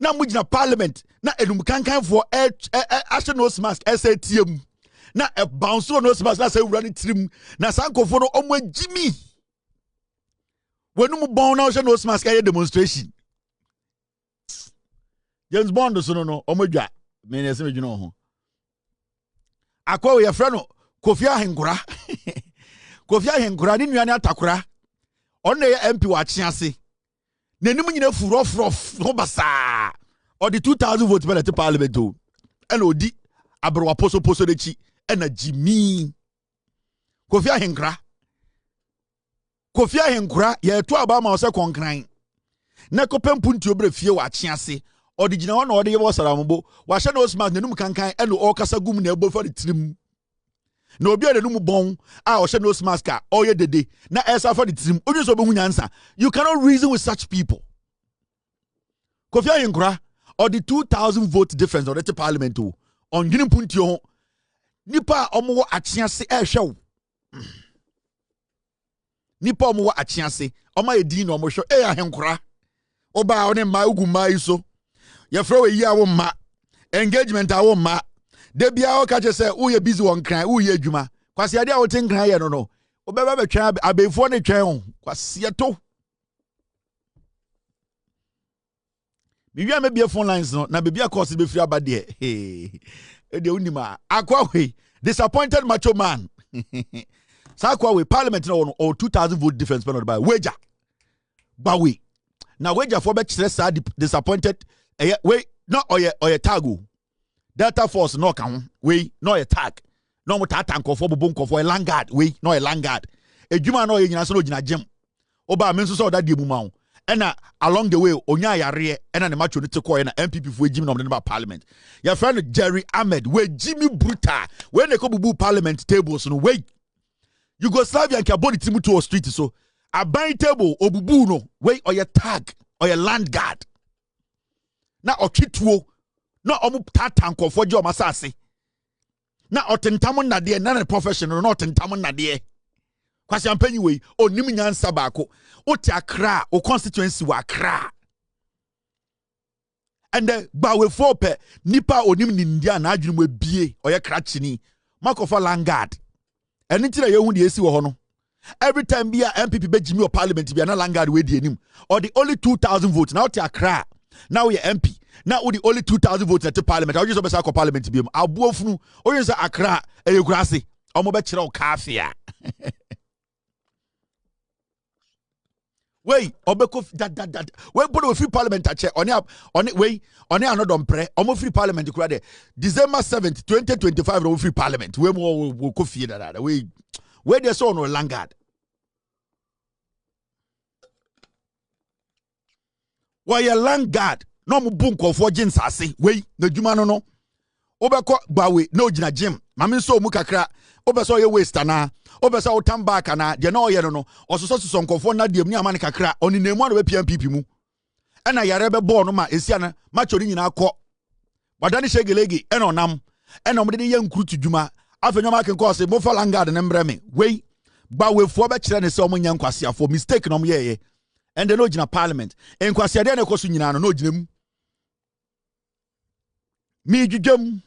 na mugina parliament na enum kankan for ashe nose mask SATM na e bounce no smash na say running trim na sankofo no omo Jimmy when mu bon na no smash ka demonstration James Bond so no omo dwa me na se medwuna ho akwa we yefra no Kofi Ahenkura Kofi Ahenkura ni nuane atakura on na MP wa Chiase nanim nyina furofrof no basa or the 2000 votes by the parliament o and odi abro poso de chi and a Jimmy Kofi Ahenkura ye to aba ma o se konkran na kopem punti obre fie wa Chiase or the gina one or the was arambo wa hye no smart nanum kankan and o kasa gum na ebo for the trim na obi a nanum bon a o hye no mask a o ye dede na esa for the trim onye so be hu nyansa. You cannot reason with such people. Kofi Ahenkura or the 2000 vote difference or the parliament on ginin puntio nipa omo Achiase ehwe nipa omo Achiase oma edi no omo hwe Ahenkura oba one ma ugu ma iso ye fro we yi awo ma engagement awo ma de bia o ka che se wo ye busy won kran wo ye adwuma kwase ade a wo tin kran ye no obeba betwa abefo ne twen ho kwase to Bibi am be phone lines no na bibi course be free abade e de unima akwa we disappointed macho man sa akwa we parliament no or 2000 vote difference but by wager ba we na wager for be kire sa disappointed we no oye tago Delta Force no kan we no a tag no mo tata nkofo bobo nkofo a langard we no a langard edwuma no ye nyina so no gina gem oba me nso so da die mu ma ena along the way onya yare ena ne macho ne te koye na NPP fo ejim no ba parliament your friend Jerry Ahmed we Jimmy Bruta we ne ko bubu parliament tables no we Yugoslavia nke body timu to street so aban table obubu no we oye tag oye land guard na otwituo na omu tata nkofo je omasase na otentam na de na professional na otentam na de kwasi ampanyi we onim nyansa baako oti Accra o constituency wa Accra and ba we for pe nipa onim ni ndia na adwene mu bie oye krachini makofa langard eni tire ye hu de esi wo ho no every time bia MPP be jimi o parliament bia na langard we di enim or the only 2000 votes now oti Accra now we MP now the only 2000 votes at the parliament I just obesa ko parliament bia abuofunu oyin say Accra eyegurase omo be kire o kafia Wey obeko that we put we free parliament ache on Annoh Dompre omo free parliament kura de December 7th 2025 we free parliament we mo ko fie that we dey so no langard why a langard no mo bunko for jinsase we na dwuma no obeko bawe na ogina gym mame so mu kakra obeso ye waste na obeso utam back na de na oye no ososo sonkofo na de mu amane kakra oni nemu na be PMPP mu ena yare be ball no ma esia na macho ni nyina akọ wadane shegelegi ena onam ena omde de ye nkuru tudwuma afenyo ma kenko se mo fa langard ne mbre me we bawe fo be kire ne se omo nya nkwase for mistake no mo ye and the no gina parliament enkwase de na ekoso nyina no gina mu mi dwudwam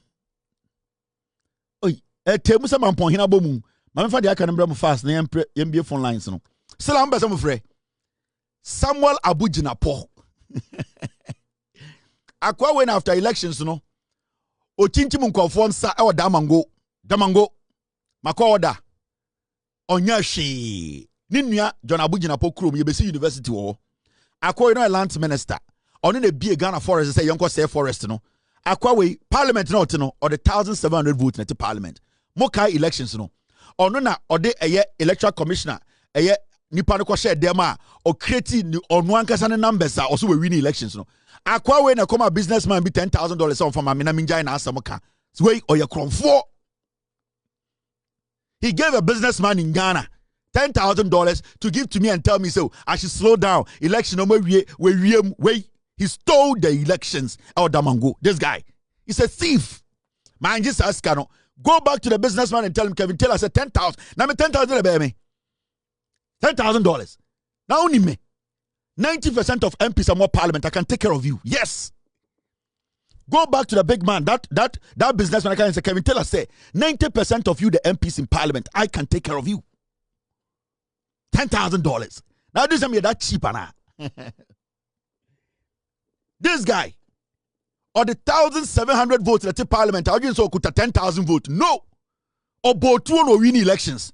temu se mampon hina bomu ma mfa de aka nembra mu fast na yembie phone lines no sela mbe se mo frɛ Samuel Abugina po akwa when after elections no o chinchim nkofo nsa e oda damango makwa oda onya hwe ni nua John Abugina po krom yebesi university wo akwa no land minister ono na bie Ghana forest say yonko say forest no akwa we parliament no te no or the 1700 votes na te parliament mokai elections no ono na ode eye electoral commissioner eye nipa no ko share dem a o create Onua ankasa ne numbers a also we win elections no akwa we na come a businessman be $10,000 on from amina minjai na asamoka so we oye kronfo he gave a businessman in Ghana $10,000 to give to me and tell me so I should slow down election no we he stole the elections out Damango. This guy, he's a thief. Man, just ask no. Go back to the businessman and tell him, Kevin Taylor said 10,000. Now me $10,000 $10,000. Now only me. 90% of MPs are more parliament. I can take care of you. Yes. Go back to the big man. That businessman I can say, Kevin Taylor say, 90% of you, the MPs in Parliament, I can take care of you. $10,000. Now this is that cheap, Anna. This guy, or the 1,700 votes that the Parliament, I just so could 10,000 votes. No. Or Botuo no win elections.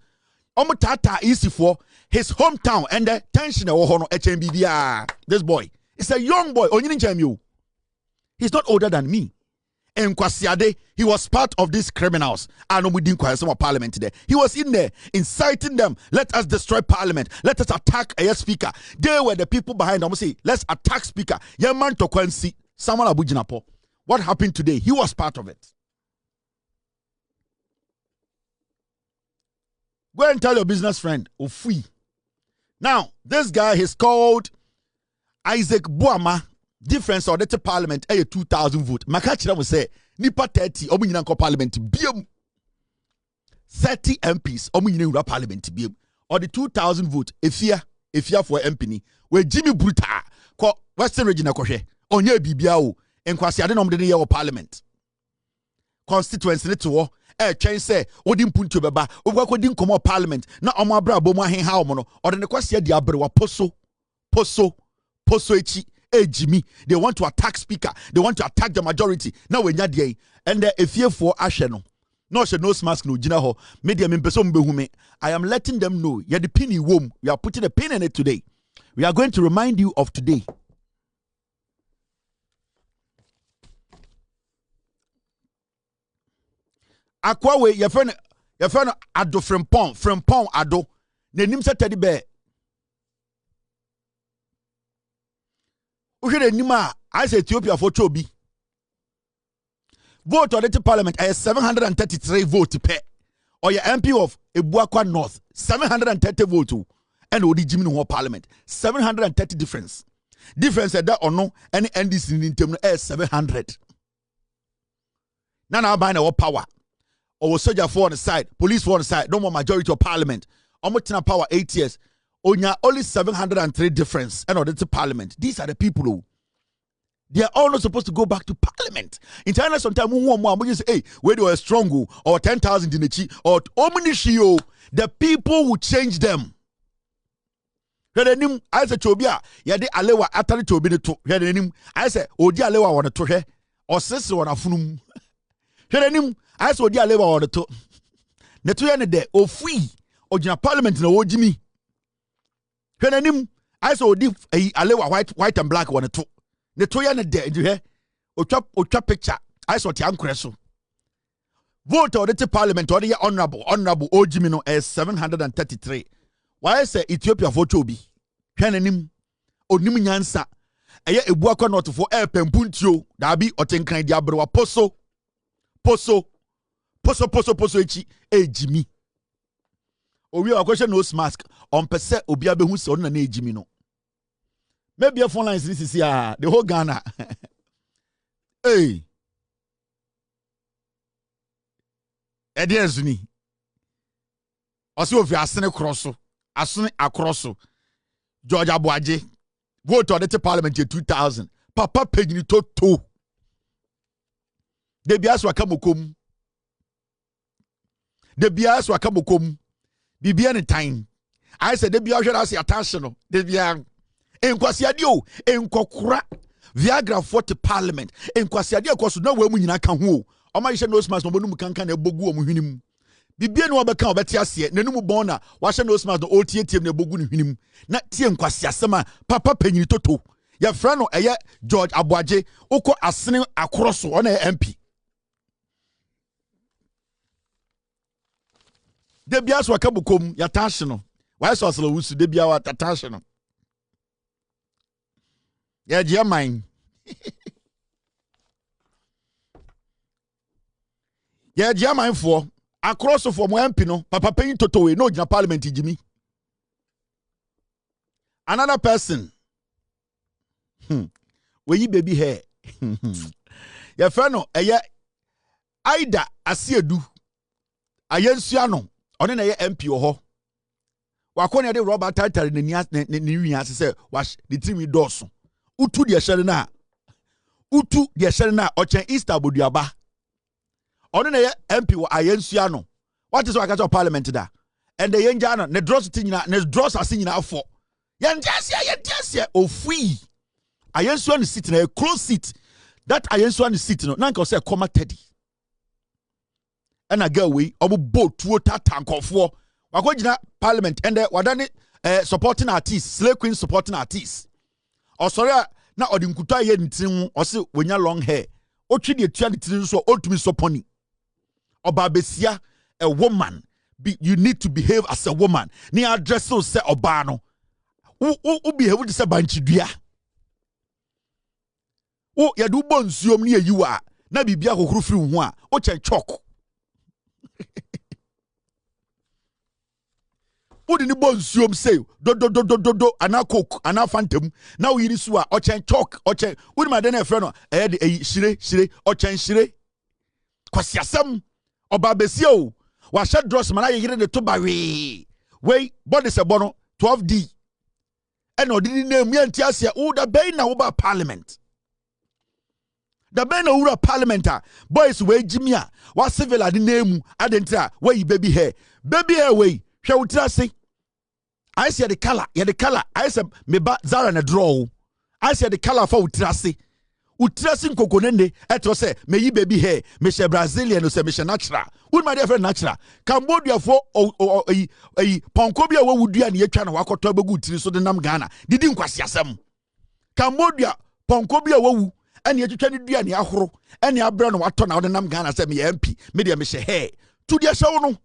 Omotata easy for his hometown and the tension of HMBBR. This boy, it's a young boy. He's not older than me. And Kwasiade, he was part of these criminals. I know we didn't quite some Parliament today. He was in there inciting them. Let us destroy Parliament. Let us attack a speaker. They were the people behind them. Say, let's attack speaker. Yaman Tokwensi, Samuel Abujinapo. What happened today? He was part of it. Go and tell your business friend, Ofui. Now, this guy is called Isaac Boama. Difference or the Parliament, 2,000 votes. Makachira will say, Nipa 30, Omunyanko Parliament, BM 30 MPs, Omunyanko Parliament, BM or the 2,000 votes, if you for MP, where Jimmy Bruta, Western Regional Koshe, Onye Bibiao, and Kwasiade nom de year Parliament. Constituency to change say, Odin Puntu Baba, Owakodin Komo Parliament, na Omabra Boma Hen Haomono, or the Kwasia Diabrewa Poso Echi. Hey Jimmy, they want to attack speaker. They want to attack the majority. Now when you're and if you for Asheno, no she nose mask no jinaho, media membesom behume. I am letting them know. You're the penny womb. We are putting a pin in it today. We are going to remind you of today. Akwawe, your friend Ado Frempong Ado. Ne nimsa teddy bear. I say Ethiopia for Chobi. Vote on the Parliament. I have 733 votes per. Or your MP of Ebuakwa North, 730 votes. And Odi Jimmy no Parliament. 730 difference. Difference that or no, any NDC in term 700. Now buying our power. Or soldier for on the side, police for on the side, no more majority of Parliament. Almost power 8 years. Only 703 difference and the Parliament. These are the people who they are all not supposed to go back to Parliament. In China, sometimes we say, hey, where they were strong or 10,000 in the chi or Omunishio, the people will change them. I said, Chobia, Yadi Alewa Atari Chobin to I said, Odi Alewa on a tohe or sister on a funum. I said, Odi Alewa on a to Netuyan de or free or Parliament in the Jimmy. I saw alewa white and black one two. The toya na de you hear? Ocha picture. I saw the Ankreso. Vote or the Parliament or the honorable Ojimino is 733. Why say Ethiopia for Chobi? Henenim Onim Nyansa. Aya Ebuakwa not for air pempuntio. Dabi otenkan diabrewa poso echi Jimmy. We are question nose mask on percent obiabe who son na Jimmy no. Maybe a phone lines this is the whole Ghana. Hey. Ediazuni. Also if you are sene crosso, acrosso. George Appiagyei vote on the Parliament in 2000. Papa Pegni Toto. De bias wakamukum. De bias wakamukum. Bibia any time. I said, Debia should ask attention. Debia en Kwasiadio, en Kokura, Viagra for the Parliament, en Kwasiadio, because no woman in a can who. Or my nose must no one can a bogu muhinim. Bibia no become Betiasia, Nenumu Bona, Washa nose must the old TM ne bogun him. Not Tiem Kwasiasama, Papa Penny Toto. Your friend, George Appiagyei, Oko asene across on a MP. Debias wakabukom yatashino. Why so aslo wusu debia wa tatashino. Ya dia mine. Ya dia mine for across for mo MP no papa paying toto we no gina Parliament Jimmy. Another person. Where you baby hair. Ya friend no Aida Asiedu. Ayensuano. One na ye MP ho. Wakone de Robert title ne wiase say wash the team doso. Utu de hye na. utu de hyɛ na ɔkyɛn Easter boduaba ɔno na yɛ MP wɔ ayensua no what is waka to parliament da and the yenja no ne dross tinyina ne dross ase nyina afɔ yɛntiasia ofui ayensua no seat na a close seat that ayensua no seat no nanka ɔsɛ kɔma 30 ɛna girl we ɔmo boat tuo tatankɔfoɔ wakɔgyina parliament and wadane supporting artists slay queen supporting artists ɔsɔre na ɔde nkuta yɛ ntirim ɔse wonya long hair otwi de tua ne tirim so otumi soponi ɔba besia a woman you need to behave as a woman ni address so say oba no wo behave to say banchidua wo ya du bon nsuom ni ayiwa na bibia kokoro firi ho a o che chok wo di ni bon nsuom say do ana coke ana phantom na wo yiri so a o che chok o che wo di ma de na efre no e de shire o che shire kwasiasam oba besia o wa shed dross man ayire de to bawe we body se bono 12D and odini name yantiasia o da bay na oba parliament da bay na ura parliamenta boys we jimia wa civil adi name adentra we baby hair we hwe utira se I see the color I say me ba zara na draw I see the color for utira se nkokonende eto se me yi baby hair me she Brazilian no se me she natural would my dear friend natural Cambodia for ponko bia wo wudua ne yatwa na wakoto abegu tiri so de nam Ghana didi nkwasi asem Cambodia ponko bia wo wu ene yatwa ne dua ne ahoro ene abra no wato na wo de nam Ghana se me MP me de me she hair to dia hye wo no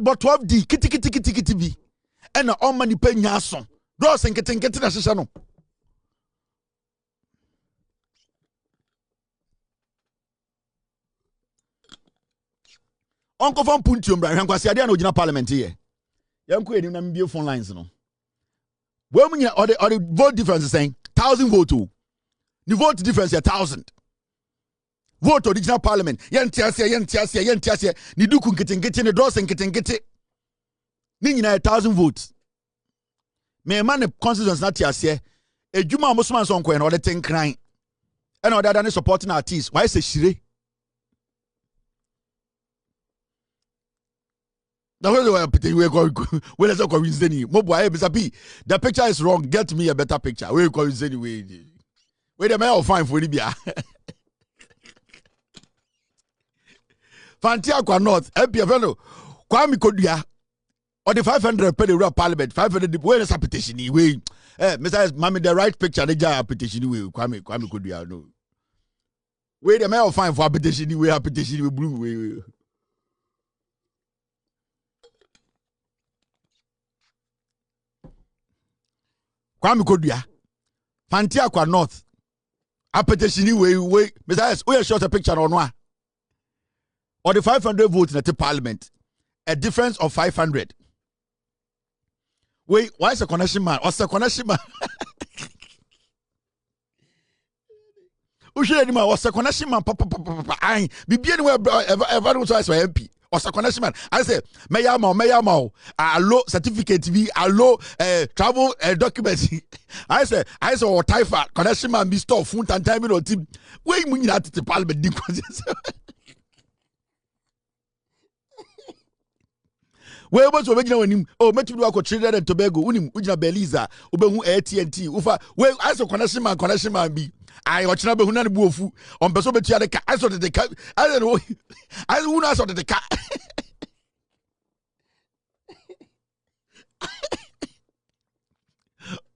but 12D kiti bi ene on mani pa nya aso do se nkete na hye no Uncle from Puntium, Brian, because I didn't know parliament here. Young queen, and be phone lines. No, well, when you or the vote difference is saying 1,000 vote to the vote difference 1,000 vote original parliament. Yantiasia, Nidu getting the doors and getting Nina 1,000 votes. May man the constituents not here. A Juma Musman song when order 10 crying and other than supporting artists. Why say Shire? The picture is wrong. Get me a better picture. Wait a minute, fine for Libya. Fantia North, Appiagyei, Kwame Kodia, or the 500 per the parliament, 500. Where is a petition? Mr. Mammy, the right picture, the Jaya petition. Kwame Kodia. No. Wait a minute, fine for a petition. We have petition with blue. Kwame Kodia, Fantia North, a petition way, Mr. We shot a picture on Onua. Or the 500 votes in the parliament, a difference of 500. Wait, why is a connection man? What's a connection man? What's a connection man? I be anywhere ever was MP. Or a connection man. I say, Mayamo, allo certificate be allo travel documents. I say, what type of connection man be store food and time in team. Wait, we need at the parliament. Where was original when him? Oh, met you to Trinidad and Tobago, Unim, Ujina Beliza, Ubehu AT&T, Ufa, where I saw connection man be. I watch number Hunan Bufu on Besobetia. I saw the cat. I don't know. I saw the cat.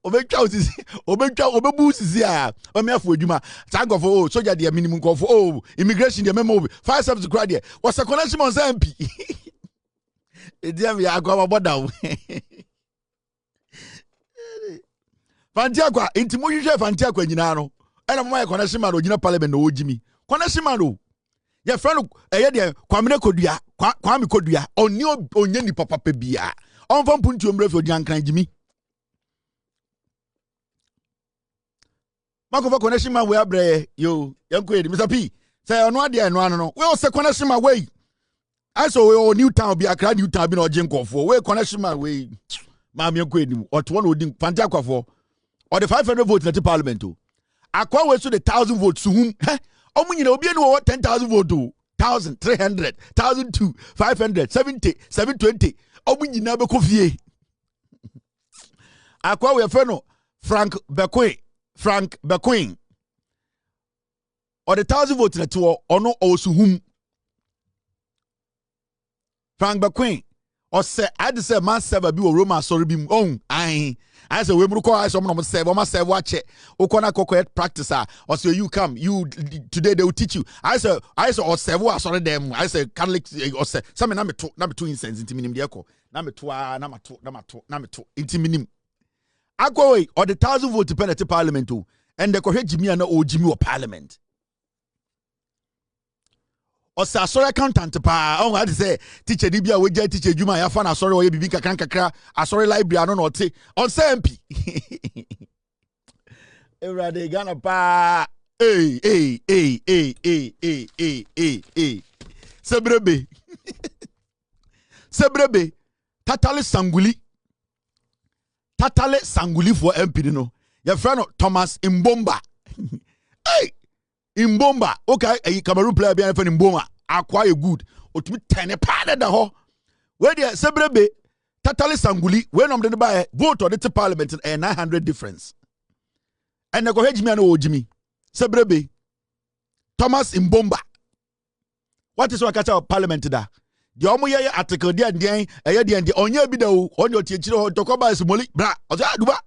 Obebusi zia omeafo adwuma tag of oh soldier dia minimum call for oh immigration dia memo 5 steps to cry there was a connection on MP ediam ya agwa boda Fantiakwa intimo hwehwe Fantiakwa nyina no ena mama connection man ogina parliament no ogimi connection man no your friend eye de Kwame Kodua oni onye ni papa pe bia onfam puntu omrefi odian kan gimi Mako connection man we abre yo yanko edi Mr. P say ono ade eno ano no we o se connection man we aso we o new town bi akra new town bi na oje nkofo we connection man we ma me yanko edi oto no odi Fantiakwa or the 500 votes in the parliament. Akwa we so the 1,000 votes to whom? Omu nyina obi no 10,000 votes. 1,300, 1,002, 500, 70, 720. Omu nyina be kofie. Akwa we feno Frank Bequin. Or the 1,000 votes in the tour ono osuhum. Frank Bequin. Or say I just say man serve bi Roma sorry bi I say we mruko I some serve o ma serve watch ukona koko practice or say you come you today they will teach you I say or serve wa sorry them I say Catholic or say some na me to incense inti minim de ko na me to inti minim agwo or the 1,000 vote penalty parliament and the ko Jimmy na o Jimmy or parliament. Or say sorry accountant pa on had say teacher dibia we get teacher Juma ya fa na sorry o ye bibi kakra sorry library no te on say MP everade Ghana pa sebrebe tatale sanguli for MP no your friend Thomas Mbomba hey Imbomba, okay, a Cameroon player behind for Imboma, acquire good, or to be 10 part da ho. Where there, Sebrebe, Tatale Sanguli, when I'm the buy, vote on the parliament and 900 difference. And I go ahead, Jimmy, Sebrebe, Thomas Imbomba. What is what I catch parliament da? The Omoya article, the Onya Bido, on your teacher, Tokoba is Molly, bra, or Duba.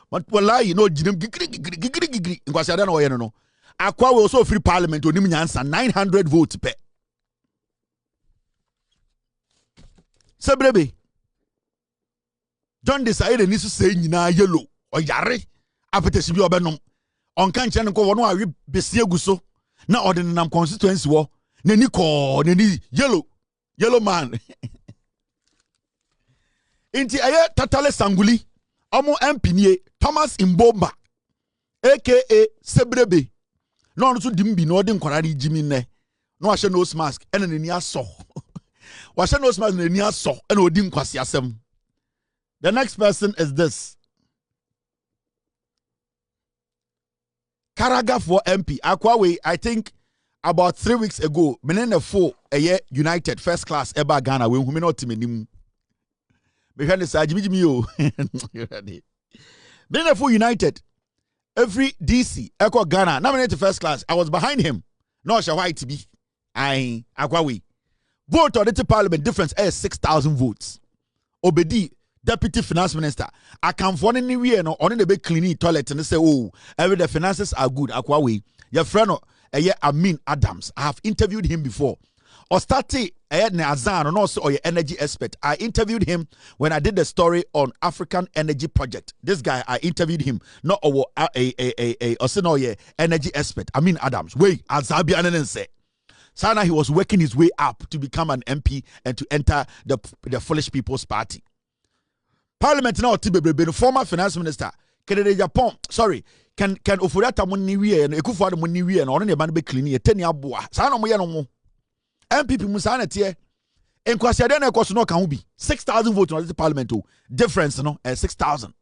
But well, you know, Jim Gigri, because I don't know. Akwa will also free parliament to answer 900 votes per. Sebrebe. John decided to say na yellow or yare. Apetesi bi obenom. On kan kire nko wono awe besie guso. Na ordinary constituency wo. Nani ko nani yellow man. Inti aye Tatale Sanguli. Omo MP nie Thomas Imbomba aka Sebrebe. No no so dimbi no de nkorari Jimmy ne no ahye nose mask ena nani aso wa ahye nose mask nani aso ena odi nkwase asem. The next person is this Karaga for MP Akwawe. I think about 3 weeks ago menene 4 United first class eba Ghana we hu me no timenim me hwene sa Jimmy o menene 4 United every DC Echo Ghana nominated first class. I was behind him. No white to be. Akwawe. Vote on the parliament difference is 6,000 votes. Obedi deputy finance minister. I can find anywhere no on the big cleaning toilet and they say every the finances are good. Akwawe. Your friend Amin Adams. I have interviewed him before. Ostati Azan and also your energy expert. I interviewed him when I did the story on African Energy Project. This guy, I interviewed him, not a energy expert. I mean Adams. Wait, Azabi say. Sana he was working his way up to become an MP and to enter the Foolish People's Party. Parliament now Tibe, former finance minister. Can Ofurata Muniwi and Kuffour Muniwi and on the man be cleaning a 10 year boa. Sana mo. NPP Musana tie enkwasiade na ekoso no kan ho bi 6,000 votes on the parliament difference no 6,000.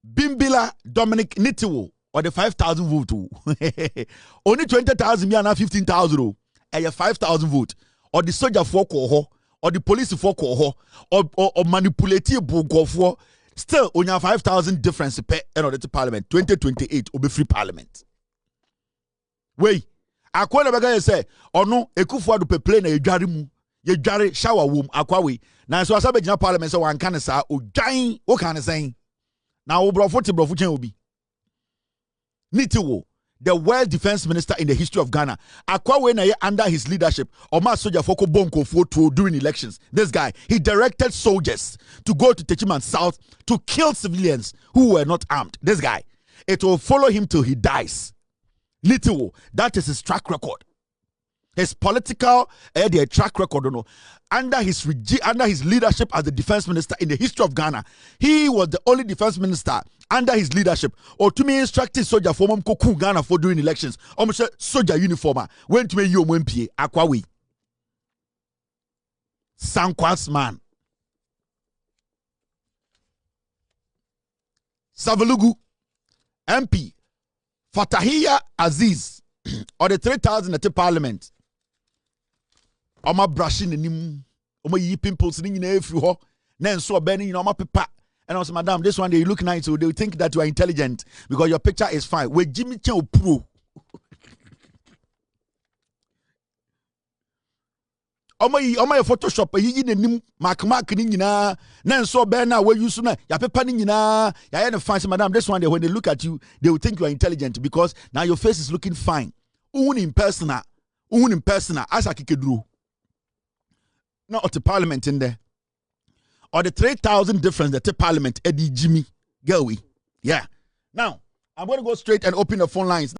Bimbila Dominic Nitiwo or the 5,000 vote only 20,000 me and 15,000 5,000 vote or the soldier for ko or the police for ko or manipulative bugofo. Still, on your 5,000 difference per another parliament 2028 will be free parliament. Wait, akwa na baga say ono Kuffour do play na yedware mu yedware shower wom akwawe na so asabe gina parliament say wan kan sa odwan wo kan sen na wo brofo chen obi Nitiwo, the world defense minister in the history of Ghana. Akwawe na under his leadership, Oma soldier foko bonko for during elections. This guy, he directed soldiers to go to Techiman South to kill civilians who were not armed. This guy, it will follow him till he dies. Nitiwo, that is his track record. His political track record, under his leadership as the defense minister in the history of Ghana, he was the only defense minister under his leadership or to me instructed soldier for Koku Ghana for during elections. Almost soldier uniform went to me you MPA Akwawe. Sankwas man. Savalugu, MP, Fatahiya Aziz, or the 3,000 at the parliament. Oma brushing the nim, Oma yi pimples in every ho, then so burning in Oma pepa. And I was, Madam, this one they look nice, so they think that you are intelligent because your picture is fine. With Jimmy Chow Pro. Oma Photoshop, yi the nim, mark ni nyina, then so burner where you soon, ya pepa ni nyina, ya ain't fancy, Madam. This one, when they look at you, they will think you are intelligent because now your face is looking fine. Un in persona, as I kick drew. Not at the parliament in there. Or the 3,000 difference that the parliament, Eddie Jimmy, Gelwy. Yeah. Now, I'm going to go straight and open the phone lines.